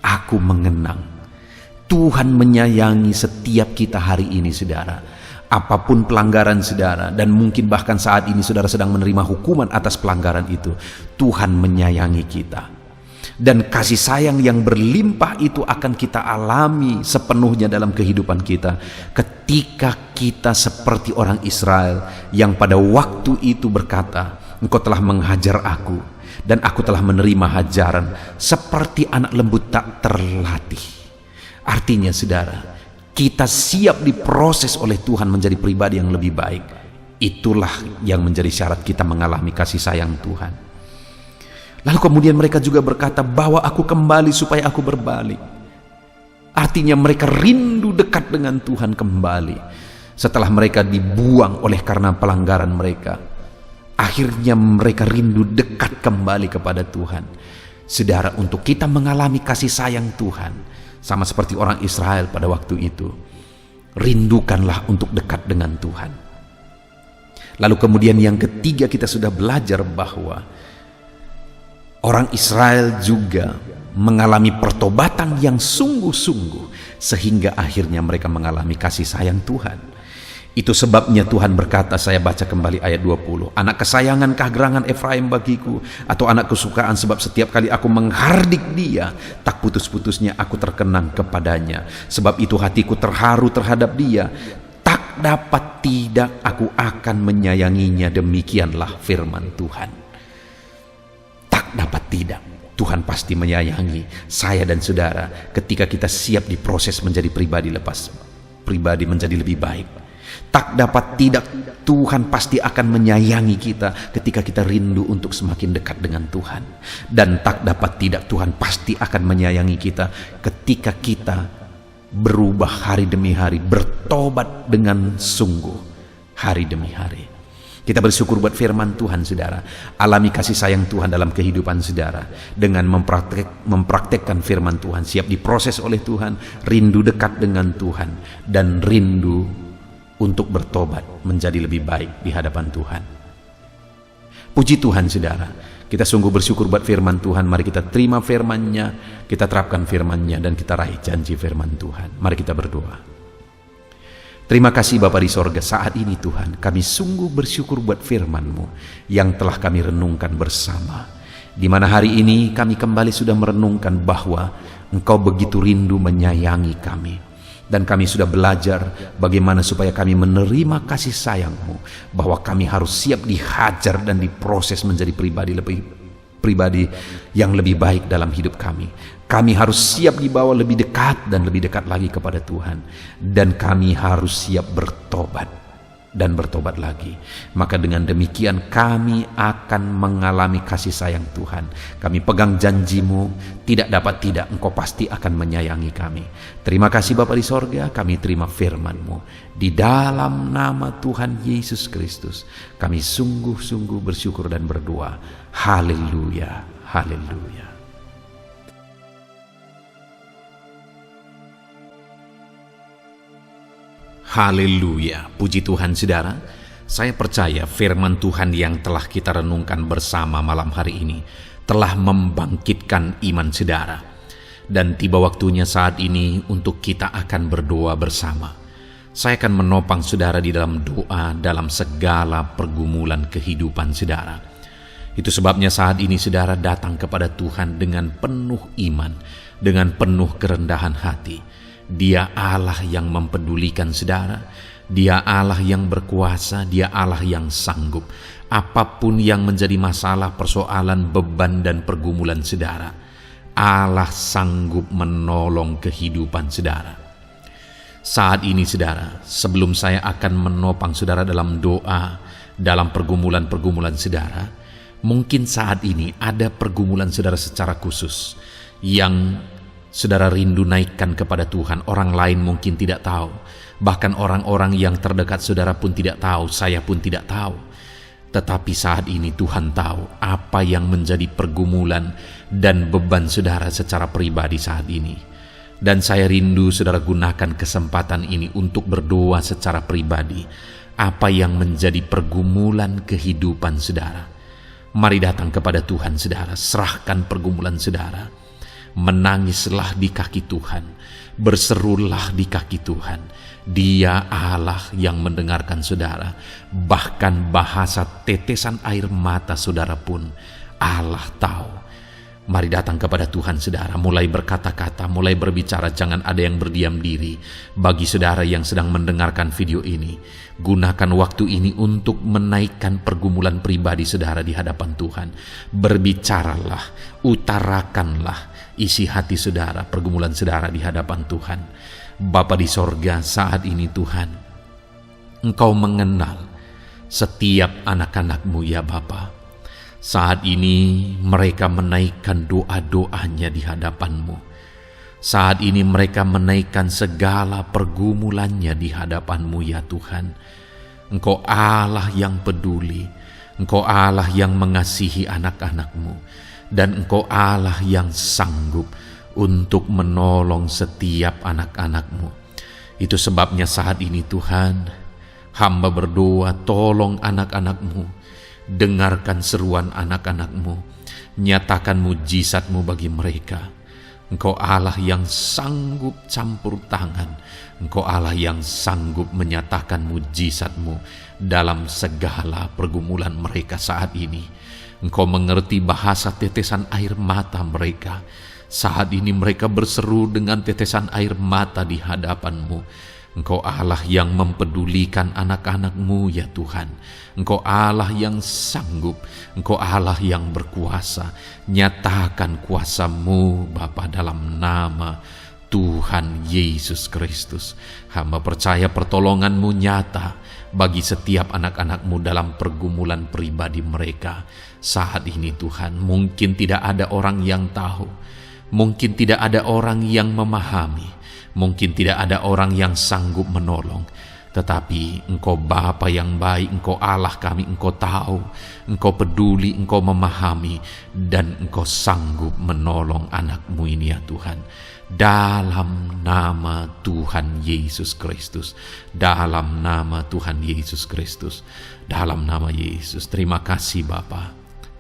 S1: aku mengenang Tuhan menyayangi setiap kita hari ini, saudara. Apapun pelanggaran saudara, dan mungkin bahkan saat ini saudara sedang menerima hukuman atas pelanggaran itu, Tuhan menyayangi kita. Dan kasih sayang yang berlimpah itu akan kita alami sepenuhnya dalam kehidupan kita ketika kita seperti orang Israel yang pada waktu itu berkata, "Engkau telah menghajar aku, dan aku telah menerima hajaran seperti anak lembu tak terlatih." Artinya saudara, kita siap diproses oleh Tuhan menjadi pribadi yang lebih baik. Itulah yang menjadi syarat kita mengalami kasih sayang Tuhan. Lalu kemudian mereka juga berkata, "Bawa aku kembali supaya aku berbalik." Artinya mereka rindu dekat dengan Tuhan kembali. Setelah mereka dibuang oleh karena pelanggaran mereka, akhirnya mereka rindu dekat kembali kepada Tuhan. Saudara, untuk kita mengalami kasih sayang Tuhan, sama seperti orang Israel pada waktu itu, rindukanlah untuk dekat dengan Tuhan. Lalu kemudian yang ketiga, kita sudah belajar bahwa orang Israel juga mengalami pertobatan yang sungguh-sungguh sehingga akhirnya mereka mengalami kasih sayang Tuhan. Itu sebabnya Tuhan berkata, saya baca kembali ayat 20, "Anak kesayangan gerangan Efraim bagiku, atau anak kesukaan, sebab setiap kali aku menghardik dia, tak putus-putusnya aku terkenang kepadanya. Sebab itu hatiku terharu terhadap dia, tak dapat tidak aku akan menyayanginya." Demikianlah firman Tuhan. Tak dapat tidak, Tuhan pasti menyayangi saya dan saudara ketika kita siap diproses menjadi pribadi menjadi lebih baik. Tak dapat tidak, Tuhan pasti akan menyayangi kita ketika kita rindu untuk semakin dekat dengan Tuhan. Dan tak dapat tidak, Tuhan pasti akan menyayangi kita ketika kita berubah hari demi hari, bertobat dengan sungguh hari demi hari. Kita bersyukur buat firman Tuhan, saudara. Alami kasih sayang Tuhan dalam kehidupan saudara dengan mempraktekkan firman Tuhan, siap diproses oleh Tuhan, rindu dekat dengan Tuhan, dan rindu untuk bertobat menjadi lebih baik di hadapan Tuhan. Puji Tuhan, saudara. Kita sungguh bersyukur buat firman Tuhan. Mari kita terima firman-Nya, kita terapkan firman-Nya, dan kita raih janji firman Tuhan. Mari kita berdoa. Terima kasih Bapa di sorga, saat ini Tuhan, kami sungguh bersyukur buat firman-Mu yang telah kami renungkan bersama. Di mana hari ini kami kembali sudah merenungkan bahwa Engkau begitu rindu menyayangi kami. Dan kami sudah belajar bagaimana supaya kami menerima kasih sayang-Mu, bahwa kami harus siap dihajar dan diproses menjadi pribadi yang lebih baik dalam hidup kami. Kami harus siap dibawa lebih dekat dan lebih dekat lagi kepada Tuhan. Dan kami harus siap bertobat dan bertobat lagi. Maka dengan demikian kami akan mengalami kasih sayang Tuhan. Kami pegang janji-Mu, tidak dapat tidak, Engkau pasti akan menyayangi kami. Terima kasih Bapa di sorga, kami terima firman-Mu. Di dalam nama Tuhan Yesus Kristus, kami sungguh-sungguh bersyukur dan berdoa. Haleluya, haleluya. Haleluya, puji Tuhan saudara. Saya percaya firman Tuhan yang telah kita renungkan bersama malam hari ini telah membangkitkan iman saudara. Dan tiba waktunya saat ini untuk kita akan berdoa bersama. Saya akan menopang saudara di dalam doa dalam segala pergumulan kehidupan saudara. Itu sebabnya saat ini saudara datang kepada Tuhan dengan penuh iman, dengan penuh kerendahan hati. Dia Allah yang mempedulikan saudara, Dia Allah yang berkuasa, Dia Allah yang sanggup. Apapun yang menjadi masalah, persoalan, beban dan pergumulan saudara, Allah sanggup menolong kehidupan saudara. Saat ini saudara, sebelum saya akan menopang saudara dalam doa, dalam pergumulan-pergumulan saudara, mungkin saat ini ada pergumulan saudara secara khusus yang saudara rindu naikkan kepada Tuhan. Orang lain mungkin tidak tahu, bahkan orang-orang yang terdekat saudara pun tidak tahu, saya pun tidak tahu. Tetapi saat ini Tuhan tahu apa yang menjadi pergumulan dan beban saudara secara pribadi saat ini. Dan saya rindu saudara gunakan kesempatan ini untuk berdoa secara pribadi apa yang menjadi pergumulan kehidupan saudara. Mari datang kepada Tuhan, saudara. Serahkan pergumulan saudara. Menangislah di kaki Tuhan. Berserulah di kaki Tuhan. Dia Allah yang mendengarkan saudara. Bahkan bahasa tetesan air mata saudara pun Allah tahu. Mari datang kepada Tuhan, saudara. Mulai berkata-kata, mulai berbicara. Jangan ada yang berdiam diri. Bagi saudara yang sedang mendengarkan video ini, gunakan waktu ini untuk menaikkan pergumulan pribadi saudara di hadapan Tuhan. Berbicaralah, utarakanlah isi hati saudara, pergumulan saudara di hadapan Tuhan. Bapa di sorga, saat ini Tuhan, Engkau mengenal setiap anak-anak-Mu ya Bapa. Saat ini mereka menaikkan doa-doanya di hadapan-Mu. Saat ini mereka menaikkan segala pergumulannya di hadapan-Mu ya Tuhan. Engkau Allah yang peduli, Engkau Allah yang mengasihi anak-anak-Mu, dan Engkau Allah yang sanggup untuk menolong setiap anak-anak-Mu. Itu sebabnya saat ini Tuhan, hamba berdoa, tolong anak-anak-Mu. Dengarkan seruan anak-anak-Mu, nyatakan mujizat-Mu bagi mereka. Engkau Allah yang sanggup campur tangan, Engkau Allah yang sanggup menyatakan mujizat-Mu dalam segala pergumulan mereka saat ini. Engkau mengerti bahasa tetesan air mata mereka. Saat ini mereka berseru dengan tetesan air mata di hadapan-Mu. Engkau Allah yang mempedulikan anak-anak-Mu ya Tuhan. Engkau Allah yang sanggup, Engkau Allah yang berkuasa. Nyatakan kuasa-Mu Bapa dalam nama Tuhan Yesus Kristus. Hamba percaya pertolongan-Mu nyata bagi setiap anak-anak-Mu dalam pergumulan pribadi mereka. Saat ini Tuhan, mungkin tidak ada orang yang tahu, mungkin tidak ada orang yang memahami, mungkin tidak ada orang yang sanggup menolong. Tetapi Engkau Bapa yang baik, Engkau Allah kami, Engkau tahu, Engkau peduli, Engkau memahami, dan Engkau sanggup menolong anak-Mu ini ya Tuhan. Dalam nama Tuhan Yesus Kristus, dalam nama Tuhan Yesus Kristus, dalam nama Yesus. Terima kasih Bapa,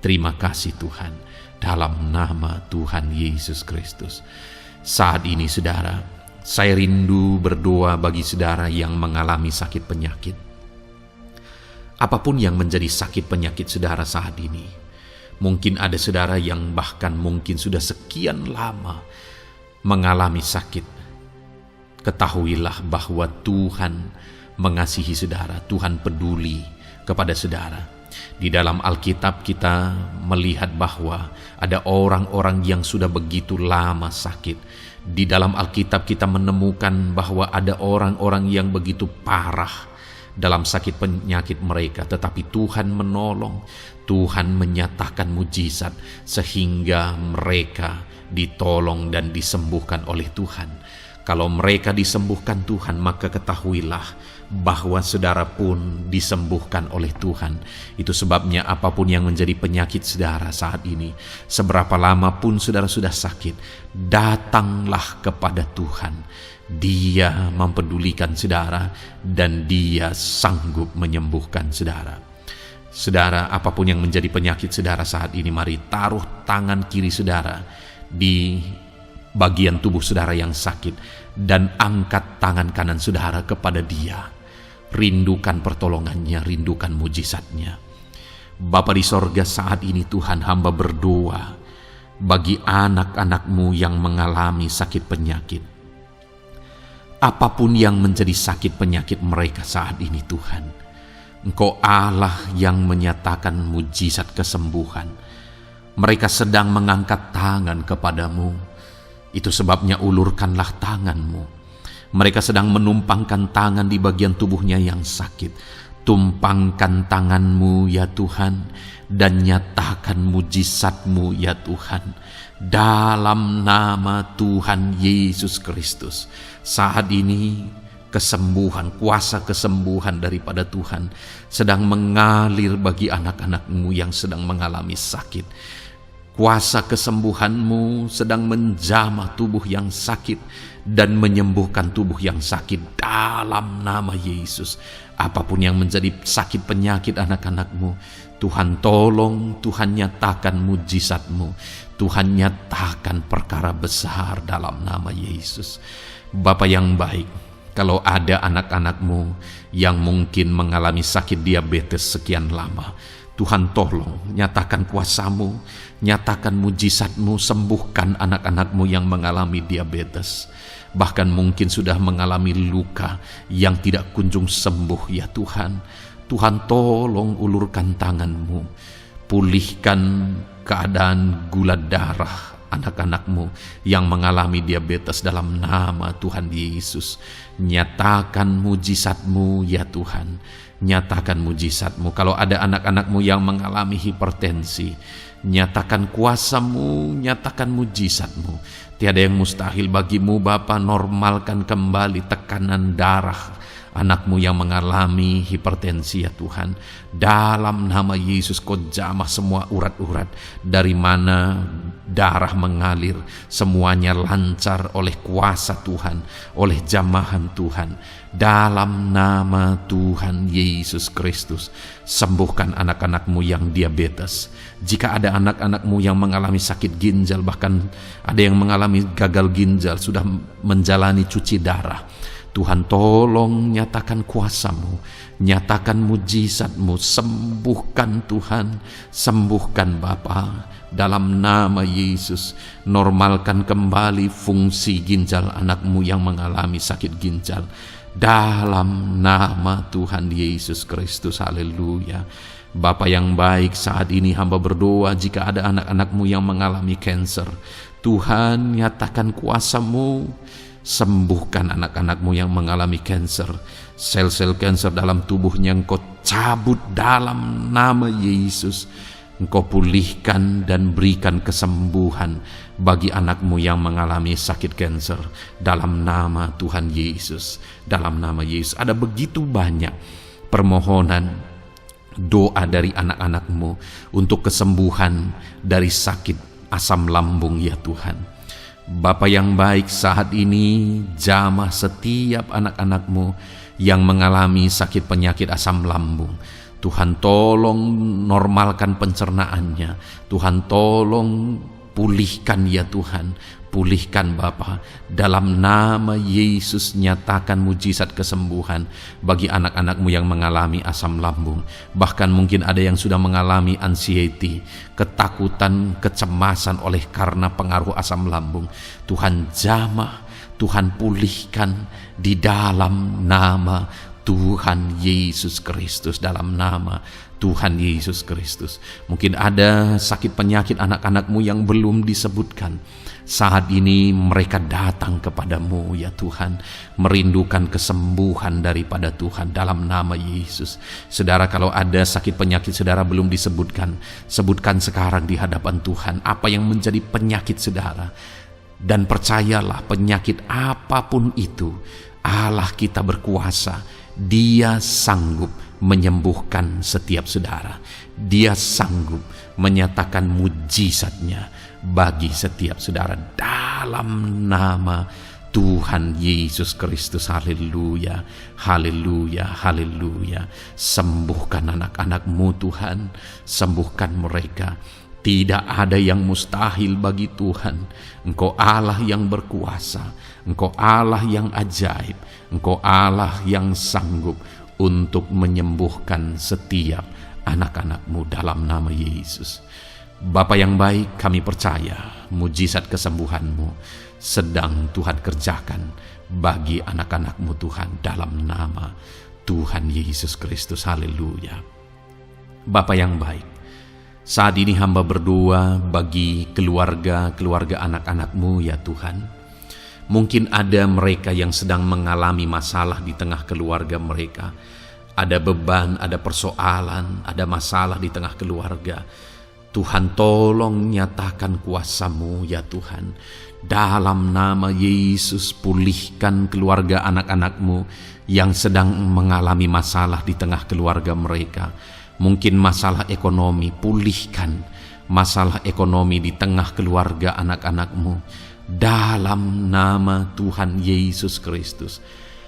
S1: terima kasih Tuhan, dalam nama Tuhan Yesus Kristus. Saat ini saudara, saya rindu berdoa bagi saudara yang mengalami sakit penyakit. Apapun yang menjadi sakit penyakit saudara saat ini. Mungkin ada saudara yang bahkan mungkin sudah sekian lama mengalami sakit. Ketahuilah bahwa Tuhan mengasihi saudara, Tuhan peduli kepada saudara. Di dalam Alkitab kita melihat bahwa ada orang-orang yang sudah begitu lama sakit. Di dalam Alkitab kita menemukan bahwa ada orang-orang yang begitu parah dalam sakit penyakit mereka, tetapi Tuhan menolong, Tuhan menyatakan mujizat sehingga mereka ditolong dan disembuhkan oleh Tuhan. Kalau mereka disembuhkan Tuhan, maka ketahuilah bahwa saudara pun disembuhkan oleh Tuhan. Itu sebabnya apapun yang menjadi penyakit saudara saat ini, seberapa lama pun saudara sudah sakit, datanglah kepada Tuhan. Dia mempedulikan saudara dan Dia sanggup menyembuhkan saudara. Saudara, apapun yang menjadi penyakit saudara saat ini, mari taruh tangan kiri saudara di bagian tubuh saudara yang sakit dan angkat tangan kanan saudara kepada Dia. Rindukan pertolongannya, rindukan mujizatnya. Bapa di sorga, saat ini Tuhan, hamba berdoa bagi anak-anak-Mu yang mengalami sakit penyakit. Apapun yang menjadi sakit penyakit mereka saat ini Tuhan, Engkau Allah yang menyatakan mujizat kesembuhan. Mereka sedang mengangkat tangan kepadamu. Itu sebabnya ulurkanlah tangan-Mu. Mereka sedang menumpangkan tangan di bagian tubuhnya yang sakit. Tumpangkan tangan-Mu ya Tuhan, dan nyatakan mujizat-Mu ya Tuhan. Dalam nama Tuhan Yesus Kristus. Saat ini kesembuhan, kuasa kesembuhan daripada Tuhan sedang mengalir bagi anak-anak-Mu yang sedang mengalami sakit. Kuasa kesembuhan-Mu sedang menjamah tubuh yang sakit dan menyembuhkan tubuh yang sakit dalam nama Yesus. Apapun yang menjadi sakit penyakit anak-anak-Mu, Tuhan tolong, Tuhan nyatakan mujizat-Mu, Tuhan nyatakan perkara besar dalam nama Yesus. Bapa yang baik, kalau ada anak-anak-Mu yang mungkin mengalami sakit diabetes sekian lama, Tuhan tolong, nyatakan kuasa-Mu, nyatakan mujizat-Mu, sembuhkan anak-anak-Mu yang mengalami diabetes. Bahkan mungkin sudah mengalami luka yang tidak kunjung sembuh ya Tuhan. Tuhan tolong ulurkan tangan-Mu, pulihkan keadaan gula darah anak-anak-Mu yang mengalami diabetes dalam nama Tuhan Yesus. Nyatakan mujizat-Mu ya Tuhan, nyatakan mujizat-Mu. Kalau ada anak-anak-Mu yang mengalami hipertensi, nyatakan kuasa-Mu, nyatakan mujizat-Mu. Tiada yang mustahil bagi-Mu Bapa. Normalkan kembali tekanan darah anak-Mu yang mengalami hipertensi ya Tuhan. Dalam nama Yesus, Kau jamah semua urat-urat dari mana darah mengalir, semuanya lancar oleh kuasa Tuhan, oleh jamahan Tuhan. Dalam nama Tuhan Yesus Kristus, sembuhkan anak-anak-Mu yang diabetes. Jika ada anak-anak-Mu yang mengalami sakit ginjal, bahkan ada yang mengalami gagal ginjal, sudah menjalani cuci darah, Tuhan tolong nyatakan kuasa-Mu, nyatakan mujizat-Mu, sembuhkan Tuhan, sembuhkan Bapa. Dalam nama Yesus, normalkan kembali fungsi ginjal anak-Mu yang mengalami sakit ginjal. Dalam nama Tuhan Yesus Kristus, haleluya. Bapa yang baik, saat ini hamba berdoa jika ada anak-anak-Mu yang mengalami kanker, Tuhan nyatakan kuasa-Mu, sembuhkan anak-anak-Mu yang mengalami kanker. Sel-sel kanker dalam tubuhnya Engkau cabut dalam nama Yesus. Engkau pulihkan dan berikan kesembuhan bagi anak-Mu yang mengalami sakit kanker. Dalam nama Tuhan Yesus, dalam nama Yesus. Ada begitu banyak permohonan, doa dari anak-anak-Mu untuk kesembuhan dari sakit asam lambung ya Tuhan. Bapa yang baik, saat ini jamah setiap anak-anak-Mu yang mengalami sakit penyakit asam lambung. Tuhan tolong normalkan pencernaannya. Tuhan tolong pulihkan ya Tuhan. Pulihkan Bapa. Dalam nama Yesus, nyatakan mujizat kesembuhan bagi anak-anak-Mu yang mengalami asam lambung. Bahkan mungkin ada yang sudah mengalami anxiety, ketakutan, kecemasan oleh karena pengaruh asam lambung. Tuhan jamah, Tuhan pulihkan di dalam nama Tuhan Yesus Kristus, dalam nama Tuhan Yesus Kristus. Mungkin ada sakit penyakit anak-anak-Mu yang belum disebutkan. Saat ini mereka datang kepada-Mu ya Tuhan, merindukan kesembuhan daripada Tuhan dalam nama Yesus. Saudara, kalau ada sakit penyakit saudara belum disebutkan, sebutkan sekarang di hadapan Tuhan apa yang menjadi penyakit saudara. Dan percayalah, penyakit apapun itu, Allah kita berkuasa. Dia sanggup menyembuhkan setiap saudara. Dia sanggup menyatakan mujizatnya bagi setiap saudara dalam nama Tuhan Yesus Kristus. Haleluya, haleluya, haleluya. Sembuhkan anak-anak-Mu Tuhan, sembuhkan mereka. Tidak ada yang mustahil bagi Tuhan. Engkau Allah yang berkuasa, Engkau Allah yang ajaib, Engkau Allah yang sanggup untuk menyembuhkan setiap anak-anak-Mu dalam nama Yesus. Bapa yang baik, kami percaya mujizat kesembuhan-Mu sedang Tuhan kerjakan bagi anak-anak-Mu Tuhan dalam nama Tuhan Yesus Kristus. Haleluya. Bapa yang baik, saat ini hamba berdoa bagi keluarga anak-anak-Mu ya Tuhan. Mungkin ada mereka yang sedang mengalami masalah di tengah keluarga mereka. Ada beban, ada persoalan, ada masalah di tengah keluarga. Tuhan tolong nyatakan kuasa-Mu ya Tuhan. Dalam nama Yesus, pulihkan keluarga anak-anak-Mu yang sedang mengalami masalah di tengah keluarga mereka. Mungkin masalah ekonomi, pulihkan masalah ekonomi di tengah keluarga anak-anak-Mu. Dalam nama Tuhan Yesus Kristus.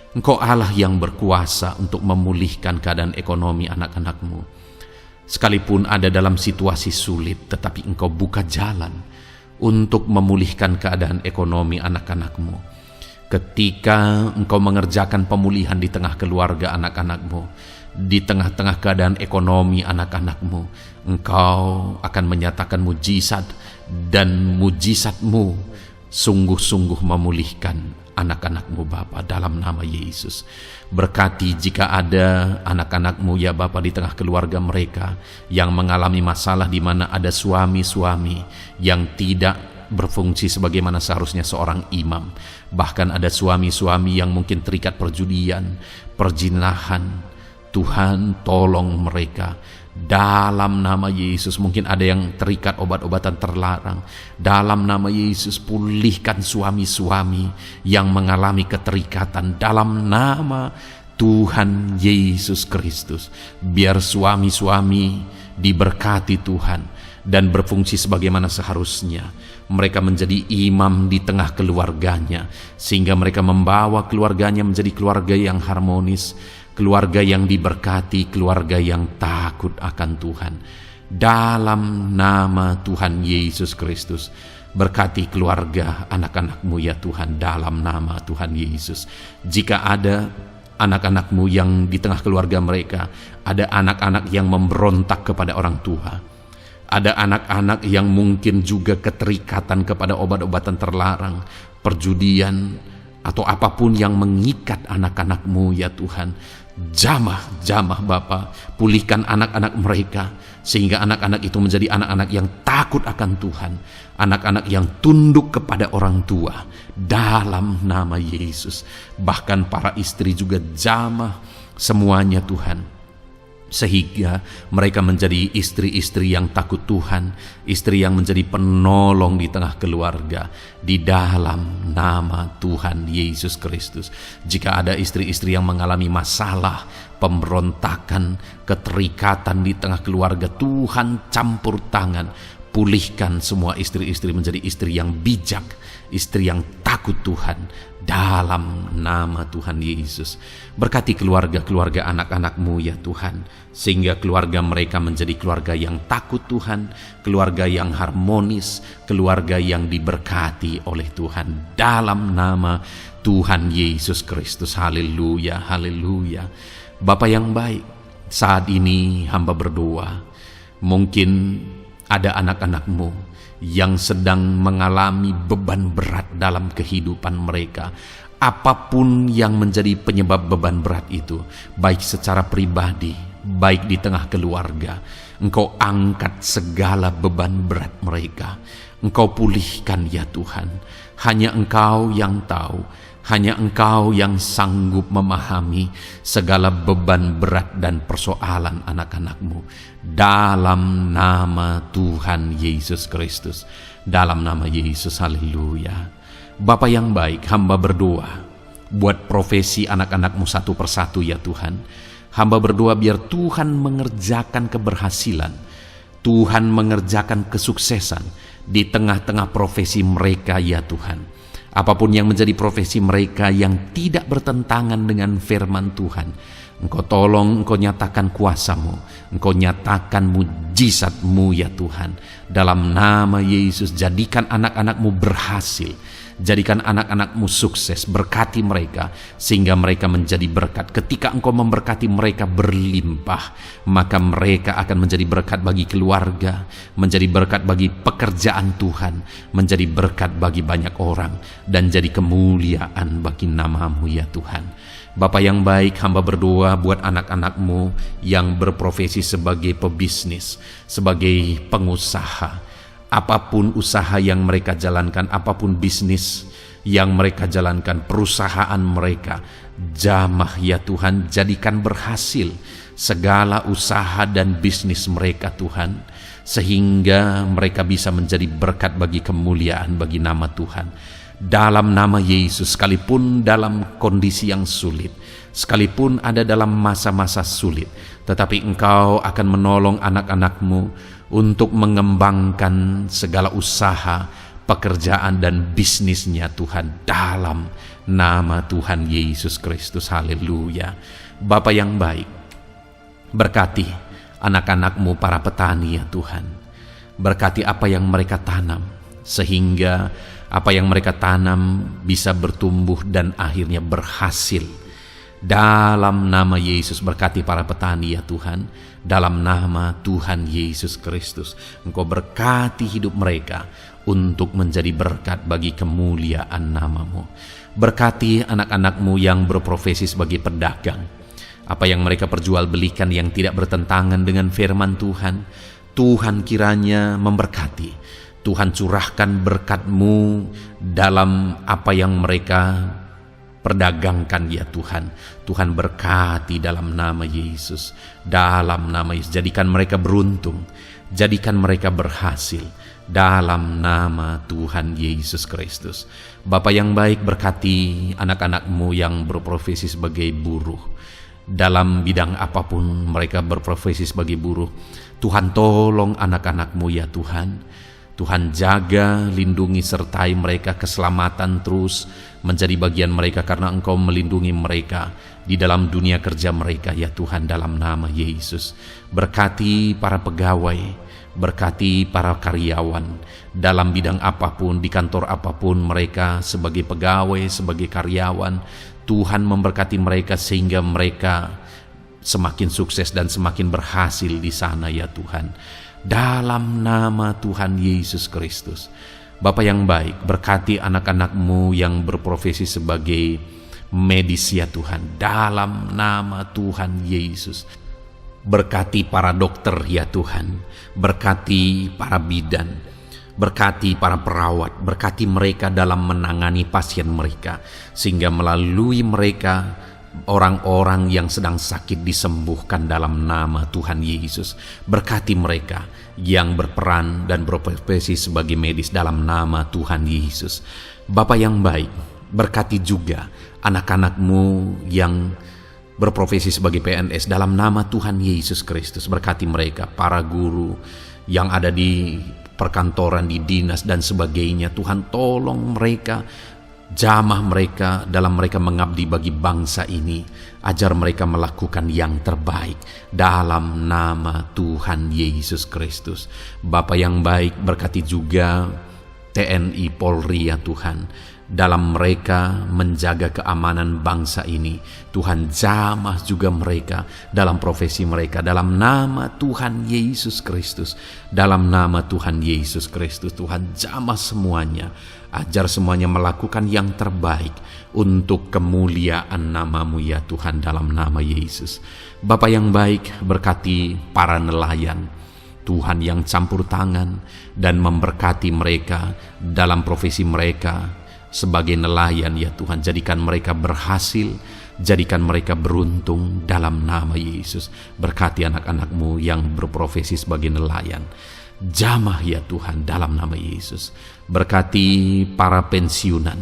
S1: Engkau Allah yang berkuasa untuk memulihkan keadaan ekonomi anak-anak-Mu. Sekalipun ada dalam situasi sulit, tetapi Engkau buka jalan untuk memulihkan keadaan ekonomi anak-anak-Mu. Ketika Engkau mengerjakan pemulihan di tengah keluarga anak-anak-Mu, di tengah-tengah keadaan ekonomi anak-anak-Mu, Engkau akan menyatakan mujizat, dan mujizat-Mu sungguh-sungguh memulihkan anak-anak-Mu Bapa, dalam nama Yesus. Berkati jika ada anak-anak-Mu ya Bapa di tengah keluarga mereka yang mengalami masalah di mana ada suami-suami yang tidak berfungsi sebagaimana seharusnya seorang imam. Bahkan ada suami-suami yang mungkin terikat perjudian, perjinahan. Tuhan tolong mereka dalam nama Yesus. Mungkin ada yang terikat obat-obatan terlarang. Dalam nama Yesus, pulihkan suami-suami yang mengalami keterikatan dalam nama Tuhan Yesus Kristus. Biar suami-suami diberkati Tuhan dan berfungsi sebagaimana seharusnya. Mereka menjadi imam di tengah keluarganya, sehingga mereka membawa keluarganya menjadi keluarga yang harmonis, keluarga yang diberkati, keluarga yang takut akan Tuhan. Dalam nama Tuhan Yesus Kristus, berkati keluarga anak-anak-Mu ya Tuhan, dalam nama Tuhan Yesus. Jika ada anak-anak-Mu yang di tengah keluarga mereka, ada anak-anak yang memberontak kepada orang tua, ada anak-anak yang mungkin juga keterikatan kepada obat-obatan terlarang, perjudian, atau apapun yang mengikat anak-anak-Mu ya Tuhan. Jamah Bapa, pulihkan anak-anak mereka, sehingga anak-anak itu menjadi anak-anak yang takut akan Tuhan, anak-anak yang tunduk kepada orang tua, dalam nama Yesus. Bahkan para istri juga jamah semuanya Tuhan, sehingga mereka menjadi istri-istri yang takut Tuhan, istri yang menjadi penolong di tengah keluarga, di dalam nama Tuhan Yesus Kristus. Jika ada istri-istri yang mengalami masalah, pemberontakan, keterikatan di tengah keluarga, Tuhan campur tangan, pulihkan semua istri-istri menjadi istri yang bijak, istri yang takut Tuhan, dalam nama Tuhan Yesus. Berkati keluarga-keluarga anak-anak-Mu ya Tuhan, sehingga keluarga mereka menjadi keluarga yang takut Tuhan, keluarga yang harmonis, keluarga yang diberkati oleh Tuhan, dalam nama Tuhan Yesus Kristus. Haleluya, haleluya. Bapa yang baik, saat ini hamba berdoa, mungkin ada anak-anak-Mu yang sedang mengalami beban berat dalam kehidupan mereka. Apapun yang menjadi penyebab beban berat itu, baik secara pribadi, baik di tengah keluarga, Engkau angkat segala beban berat mereka. Engkau pulihkan ya Tuhan. Hanya Engkau yang tahu, hanya Engkau yang sanggup memahami segala beban berat dan persoalan anak-anak-Mu. Dalam nama Tuhan Yesus Kristus, dalam nama Yesus, haleluya. Bapa yang baik, hamba berdoa buat profesi anak-anak-Mu satu persatu ya Tuhan. Hamba berdoa biar Tuhan mengerjakan keberhasilan, Tuhan mengerjakan kesuksesan di tengah-tengah profesi mereka ya Tuhan. Apapun yang menjadi profesi mereka yang tidak bertentangan dengan firman Tuhan, Engkau tolong, Engkau nyatakan kuasa-Mu, Engkau nyatakan mujizat-Mu ya Tuhan. Dalam nama Yesus, jadikan anak-anak-Mu berhasil, jadikan anak-anak-Mu sukses, berkati mereka sehingga mereka menjadi berkat. Ketika Engkau memberkati mereka berlimpah, maka mereka akan menjadi berkat bagi keluarga, menjadi berkat bagi pekerjaan Tuhan, menjadi berkat bagi banyak orang, dan jadi kemuliaan bagi nama-Mu ya Tuhan. Bapa yang baik, hamba berdoa buat anak-anak-Mu yang berprofesi sebagai pebisnis, sebagai pengusaha. Apapun usaha yang mereka jalankan, apapun bisnis yang mereka jalankan, perusahaan mereka, jamah ya Tuhan, jadikan berhasil segala usaha dan bisnis mereka Tuhan, sehingga mereka bisa menjadi berkat bagi kemuliaan bagi nama Tuhan. Dalam nama Yesus, sekalipun dalam kondisi yang sulit, sekalipun ada dalam masa-masa sulit, tetapi Engkau akan menolong anak-anak-Mu untuk mengembangkan segala usaha, pekerjaan dan bisnisnya Tuhan, dalam nama Tuhan Yesus Kristus. Haleluya. Bapa yang baik, berkati anak-anak-Mu para petani ya Tuhan. Berkati apa yang mereka tanam, sehingga apa yang mereka tanam bisa bertumbuh dan akhirnya berhasil. Dalam nama Yesus, berkati para petani ya Tuhan. Dalam nama Tuhan Yesus Kristus, Engkau berkati hidup mereka untuk menjadi berkat bagi kemuliaan nama-Mu. Berkati anak-anak-Mu yang berprofesi sebagai pedagang. Apa yang mereka perjualbelikan yang tidak bertentangan dengan firman Tuhan, Tuhan kiranya memberkati. Tuhan curahkan berkat-Mu dalam apa yang mereka perdagangkan ya Tuhan. Tuhan berkati dalam nama Yesus. Dalam nama Yesus, jadikan mereka beruntung, jadikan mereka berhasil dalam nama Tuhan Yesus Kristus. Bapa yang baik, berkati anak-anak-Mu yang berprofesi sebagai buruh. Dalam bidang apapun mereka berprofesi sebagai buruh, Tuhan tolong anak-anak-Mu ya Tuhan. Tuhan jaga, lindungi, sertai mereka, keselamatan terus menjadi bagian mereka karena Engkau melindungi mereka di dalam dunia kerja mereka ya Tuhan, dalam nama Yesus. Berkati para pegawai, berkati para karyawan dalam bidang apapun, di kantor apapun mereka sebagai pegawai, sebagai karyawan. Tuhan memberkati mereka sehingga mereka semakin sukses dan semakin berhasil di sana ya Tuhan. Dalam nama Tuhan Yesus Kristus. Bapa yang baik, berkati anak-anak-Mu yang berprofesi sebagai medis ya Tuhan, dalam nama Tuhan Yesus. Berkati para dokter ya Tuhan, berkati para bidan, berkati para perawat, berkati mereka dalam menangani pasien mereka, sehingga melalui mereka orang-orang yang sedang sakit disembuhkan dalam nama Tuhan Yesus. Berkati mereka yang berperan dan berprofesi sebagai medis dalam nama Tuhan Yesus. Bapa yang baik, berkati juga anak-anak-Mu yang berprofesi sebagai PNS dalam nama Tuhan Yesus Kristus. Berkati mereka, para guru yang ada di perkantoran, di dinas dan sebagainya. Tuhan tolong mereka, jamah mereka dalam mereka mengabdi bagi bangsa ini. Ajar mereka melakukan yang terbaik dalam nama Tuhan Yesus Kristus. Bapa yang baik, berkati juga TNI Polri ya Tuhan, dalam mereka menjaga keamanan bangsa ini. Tuhan jamah juga mereka dalam profesi mereka dalam nama Tuhan Yesus Kristus. Dalam nama Tuhan Yesus Kristus, Tuhan jamah semuanya. Ajar semuanya melakukan yang terbaik untuk kemuliaan nama-Mu ya Tuhan, dalam nama Yesus. Bapa yang baik, berkati para nelayan Tuhan yang campur tangan dan memberkati mereka dalam profesi mereka sebagai nelayan ya Tuhan. Jadikan mereka berhasil, jadikan mereka beruntung dalam nama Yesus. Berkati anak-anak-Mu yang berprofesi sebagai nelayan, jamah ya Tuhan dalam nama Yesus. Berkati para pensiunan,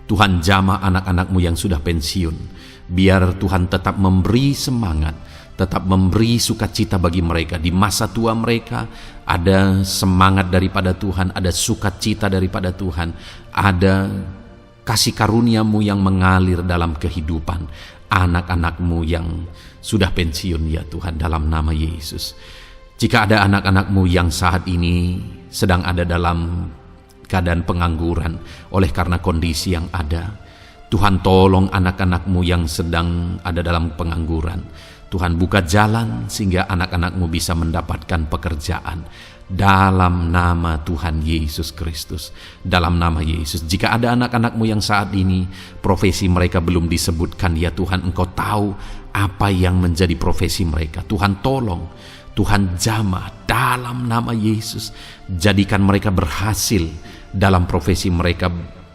S1: Tuhan jamah anak-anak-Mu yang sudah pensiun. Biar Tuhan tetap memberi semangat, tetap memberi sukacita bagi mereka. Di masa tua mereka ada semangat daripada Tuhan, ada sukacita daripada Tuhan, ada kasih karunia-Mu yang mengalir dalam kehidupan anak-anak-Mu yang sudah pensiun ya Tuhan, dalam nama Yesus. Jika ada anak-anak-Mu yang saat ini sedang ada dalam keadaan pengangguran oleh karena kondisi yang ada, Tuhan tolong anak-anak-Mu yang sedang ada dalam pengangguran. Tuhan buka jalan sehingga anak-anak-Mu bisa mendapatkan pekerjaan dalam nama Tuhan Yesus Kristus. Dalam nama Yesus. Jika ada anak-anak-Mu yang saat ini profesi mereka belum disebutkan ya Tuhan, Engkau tahu apa yang menjadi profesi mereka. Tuhan tolong, Tuhan jamah dalam nama Yesus. Jadikan mereka berhasil dalam profesi mereka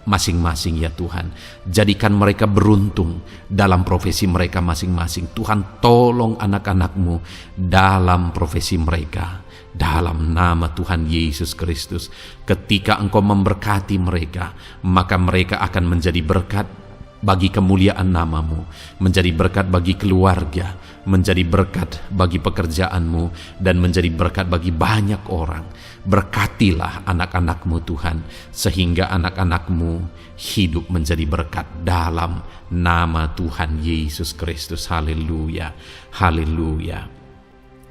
S1: masing-masing ya Tuhan. Jadikan mereka beruntung dalam profesi mereka masing-masing. Tuhan tolong anak-anak-Mu dalam profesi mereka, dalam nama Tuhan Yesus Kristus. Ketika Engkau memberkati mereka, maka mereka akan menjadi berkat bagi kemuliaan nama-Mu, menjadi berkat bagi keluarga, menjadi berkat bagi pekerjaan-Mu, dan menjadi berkat bagi banyak orang. Berkatilah anak-anak-Mu Tuhan, sehingga anak-anak-Mu hidup menjadi berkat dalam nama Tuhan Yesus Kristus. Haleluya, haleluya.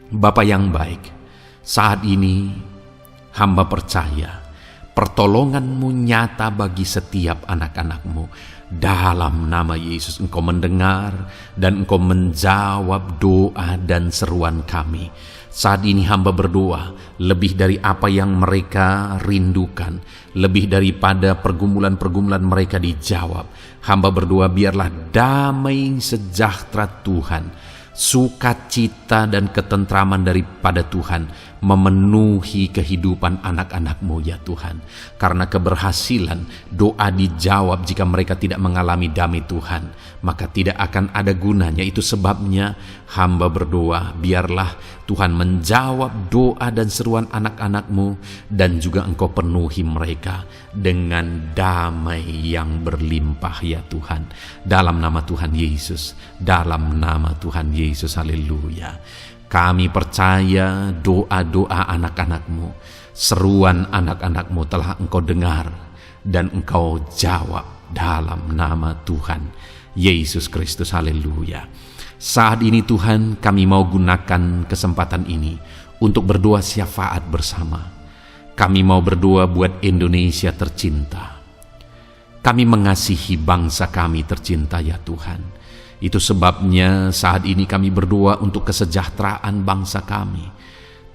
S1: Bapa yang baik, saat ini hamba percaya pertolongan-Mu nyata bagi setiap anak-anak-Mu. Dalam nama Yesus, Engkau mendengar dan Engkau menjawab doa dan seruan kami. Saat ini hamba berdoa lebih dari apa yang mereka rindukan, lebih daripada pergumulan-pergumulan mereka dijawab. Hamba berdoa biarlah damai sejahtera Tuhan, sukacita dan ketentraman daripada Tuhan memenuhi kehidupan anak-anak-Mu ya Tuhan. Karena keberhasilan doa dijawab jika mereka tidak mengalami damai Tuhan, maka tidak akan ada gunanya. Itu sebabnya hamba berdoa biarlah Tuhan menjawab doa dan seruan anak-anak-Mu, dan juga Engkau penuhi mereka dengan damai yang berlimpah ya Tuhan. Dalam nama Tuhan Yesus, dalam nama Tuhan Yesus, haleluya. Kami percaya doa-doa anak-anak-Mu, seruan anak-anak-Mu telah Engkau dengar dan Engkau jawab dalam nama Tuhan Yesus Kristus, haleluya. Saat ini Tuhan, kami mau gunakan kesempatan ini untuk berdoa syafaat bersama. Kami mau berdoa buat Indonesia tercinta. Kami mengasihi bangsa kami tercinta ya Tuhan. Itu sebabnya saat ini kami berdoa untuk kesejahteraan bangsa kami.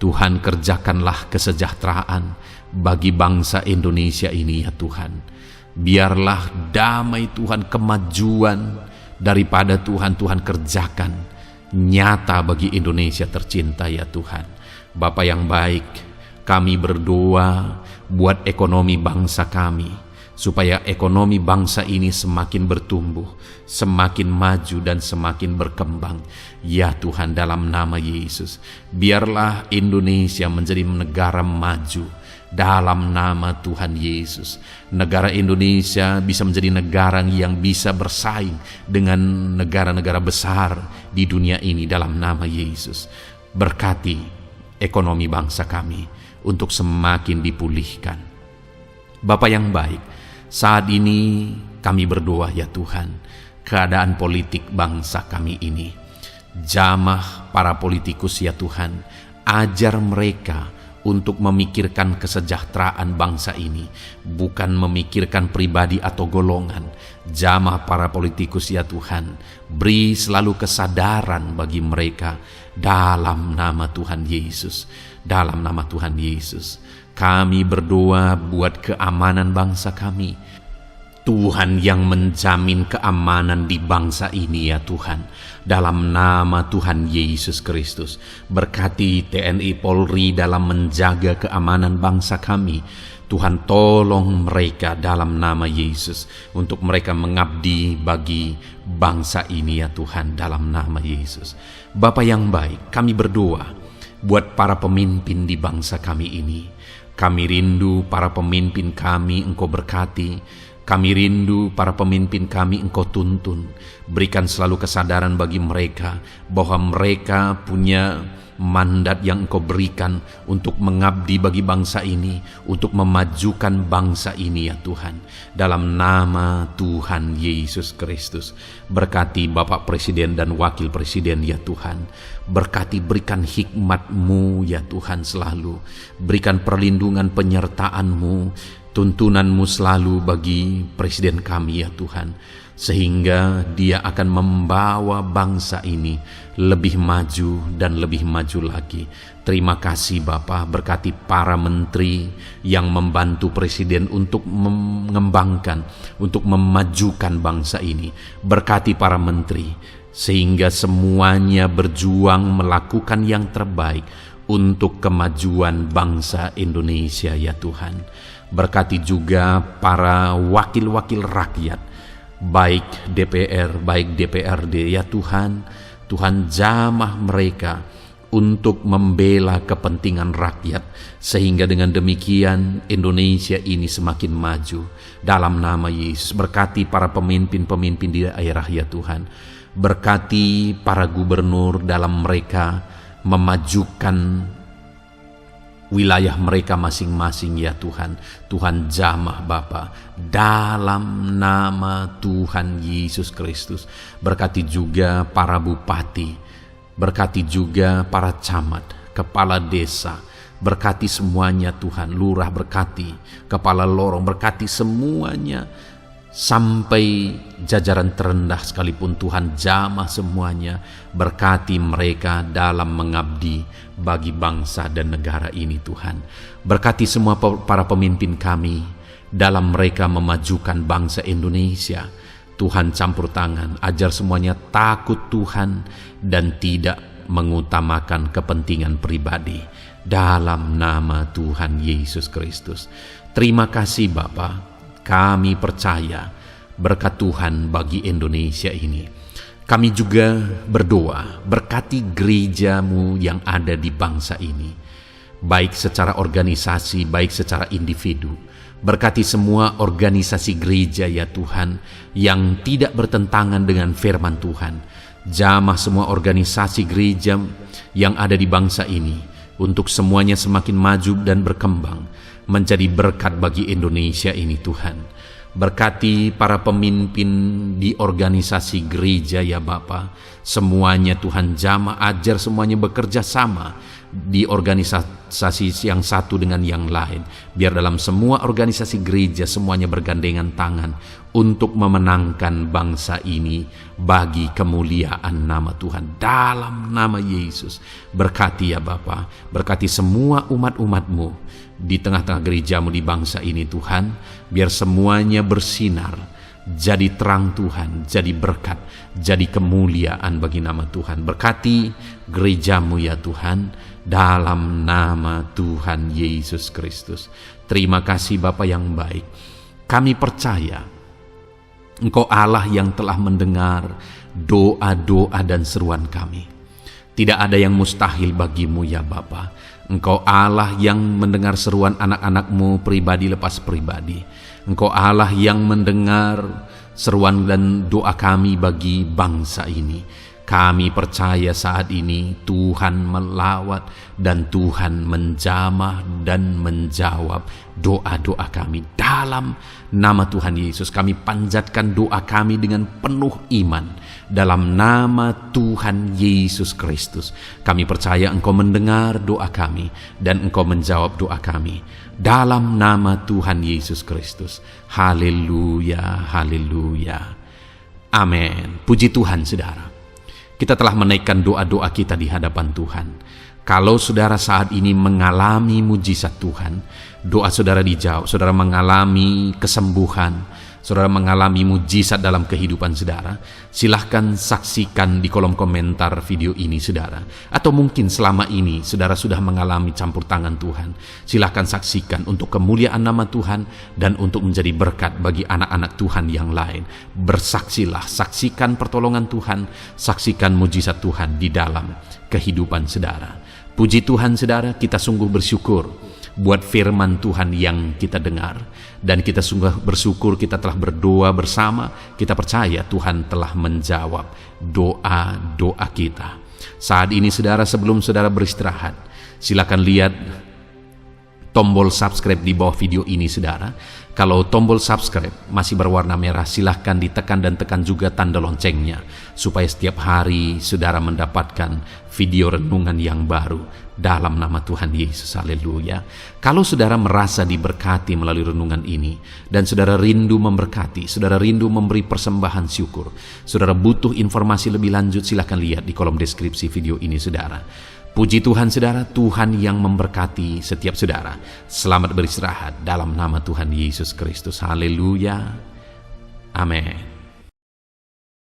S1: Tuhan, kerjakanlah kesejahteraan bagi bangsa Indonesia ini ya Tuhan. Biarlah damai Tuhan, kemajuan daripada Tuhan kerjakan nyata bagi Indonesia tercinta ya Tuhan. Bapa yang baik, kami berdoa buat ekonomi bangsa kami, supaya ekonomi bangsa ini semakin bertumbuh, semakin maju dan semakin berkembang. Ya Tuhan, dalam nama Yesus, biarlah Indonesia menjadi negara maju dalam nama Tuhan Yesus. Negara Indonesia bisa menjadi negara yang bisa bersaing dengan negara-negara besar di dunia ini dalam nama Yesus. Berkati ekonomi bangsa kami untuk semakin dipulihkan. Bapa yang baik, saat ini kami berdoa ya Tuhan, keadaan politik bangsa kami ini. Jamah para politikus ya Tuhan, ajar mereka untuk memikirkan kesejahteraan bangsa ini, bukan memikirkan pribadi atau golongan. Jamah para politikus ya Tuhan, beri selalu kesadaran bagi mereka dalam nama Tuhan Yesus. Dalam nama Tuhan Yesus, kami berdoa buat keamanan bangsa kami. Tuhan yang menjamin keamanan di bangsa ini ya Tuhan. Dalam nama Tuhan Yesus Kristus, berkati TNI Polri dalam menjaga keamanan bangsa kami. Tuhan, tolong mereka dalam nama Yesus untuk mereka mengabdi bagi bangsa ini ya Tuhan, dalam nama Yesus. Bapa yang baik, kami berdoa buat para pemimpin di bangsa kami ini. Kami rindu para pemimpin kami Engkau berkati. Kami rindu para pemimpin kami Engkau tuntun. Berikan selalu kesadaran bagi mereka bahwa mereka punya mandat yang Engkau berikan untuk mengabdi bagi bangsa ini, untuk memajukan bangsa ini ya Tuhan. Dalam nama Tuhan Yesus Kristus, berkati Bapak Presiden dan Wakil Presiden ya Tuhan. Berkati, berikan hikmat-Mu ya Tuhan selalu. Berikan perlindungan penyertaan-Mu, tuntunan-Mu selalu bagi Presiden kami ya Tuhan, sehingga dia akan membawa bangsa ini lebih maju dan lebih maju lagi. Terima kasih Bapa, berkati para menteri yang membantu Presiden untuk mengembangkan, untuk memajukan bangsa ini. Berkati para menteri, sehingga semuanya berjuang melakukan yang terbaik untuk kemajuan bangsa Indonesia ya Tuhan. Berkati juga para wakil-wakil rakyat, baik DPR, baik DPRD ya Tuhan. Tuhan, jamah mereka untuk membela kepentingan rakyat, sehingga dengan demikian Indonesia ini semakin maju. Dalam nama Yesus, berkati para pemimpin-pemimpin di daerah ya Tuhan. Berkati para gubernur dalam mereka memajukan wilayah mereka masing-masing ya Tuhan. Tuhan jamah Bapa, dalam nama Tuhan Yesus Kristus. Berkati juga para bupati, berkati juga para camat, kepala desa, berkati semuanya Tuhan. Lurah berkati, kepala lorong berkati semuanya, sampai jajaran terendah sekalipun Tuhan jamah semuanya. Berkati mereka dalam mengabdi bagi bangsa dan negara ini Tuhan. Berkati semua para pemimpin kami dalam mereka memajukan bangsa Indonesia. Tuhan campur tangan, ajar semuanya takut Tuhan dan tidak mengutamakan kepentingan pribadi. Dalam nama Tuhan Yesus Kristus. Terima kasih Bapa. Kami percaya berkat Tuhan bagi Indonesia ini. Kami juga berdoa, berkati gereja-Mu yang ada di bangsa ini, baik secara organisasi, baik secara individu. Berkati semua organisasi gereja ya Tuhan, yang tidak bertentangan dengan firman Tuhan. Jamah semua organisasi gereja yang ada di bangsa ini, untuk semuanya semakin maju dan berkembang, menjadi berkat bagi Indonesia ini Tuhan. Berkati para pemimpin di organisasi gereja ya Bapa. Semuanya Tuhan jamah, ajar semuanya bekerja sama di organisasi yang satu dengan yang lain. Biar dalam semua organisasi gereja semuanya bergandengan tangan untuk memenangkan bangsa ini bagi kemuliaan nama Tuhan. Dalam nama Yesus, berkati ya Bapa, berkati semua umat-umat-Mu di tengah-tengah gereja-Mu di bangsa ini Tuhan. Biar semuanya bersinar, jadi terang Tuhan, jadi berkat, jadi kemuliaan bagi nama Tuhan. Berkati gereja-Mu ya Tuhan, dalam nama Tuhan Yesus Kristus. Terima kasih Bapa yang baik. Kami percaya Engkau Allah yang telah mendengar doa-doa dan seruan kami. Tidak ada yang mustahil bagimu ya Bapa. Engkau Allah yang mendengar seruan anak-anak-Mu pribadi lepas pribadi. Engkau Allah yang mendengar seruan dan doa kami bagi bangsa ini. Kami percaya saat ini Tuhan melawat dan Tuhan menjamah dan menjawab doa-doa kami. Dalam nama Tuhan Yesus kami panjatkan doa kami dengan penuh iman. Dalam nama Tuhan Yesus Kristus kami percaya Engkau mendengar doa kami dan Engkau menjawab doa kami. Dalam nama Tuhan Yesus Kristus. Haleluya, haleluya. Amin. Puji Tuhan saudara. Kita telah menaikkan doa-doa kita di hadapan Tuhan. Kalau saudara saat ini mengalami mujizat Tuhan, doa saudara dijawab, saudara mengalami kesembuhan, saudara mengalami mujizat dalam kehidupan saudara, silahkan saksikan di kolom komentar video ini saudara. Atau mungkin selama ini saudara sudah mengalami campur tangan Tuhan, silahkan saksikan untuk kemuliaan nama Tuhan dan untuk menjadi berkat bagi anak-anak Tuhan yang lain. Bersaksilah, saksikan pertolongan Tuhan, saksikan mujizat Tuhan di dalam kehidupan saudara. Puji Tuhan saudara, kita sungguh bersyukur buat firman Tuhan yang kita dengar. Dan kita sungguh bersyukur kita telah berdoa bersama. Kita percaya Tuhan telah menjawab doa-doa kita. Saat ini saudara, sebelum saudara beristirahat, silakan lihat tombol subscribe di bawah video ini saudara. Kalau tombol subscribe masih berwarna merah, silahkan ditekan dan tekan juga tanda loncengnya, supaya setiap hari saudara mendapatkan video renungan yang baru dalam nama Tuhan Yesus. Haleluya. Kalau saudara merasa diberkati melalui renungan ini dan saudara rindu memberkati, saudara rindu memberi persembahan syukur, saudara butuh informasi lebih lanjut, silahkan lihat di kolom deskripsi video ini saudara. Puji Tuhan saudara, Tuhan yang memberkati setiap saudara. Selamat beristirahat dalam nama Tuhan Yesus Kristus. Haleluya. Amin.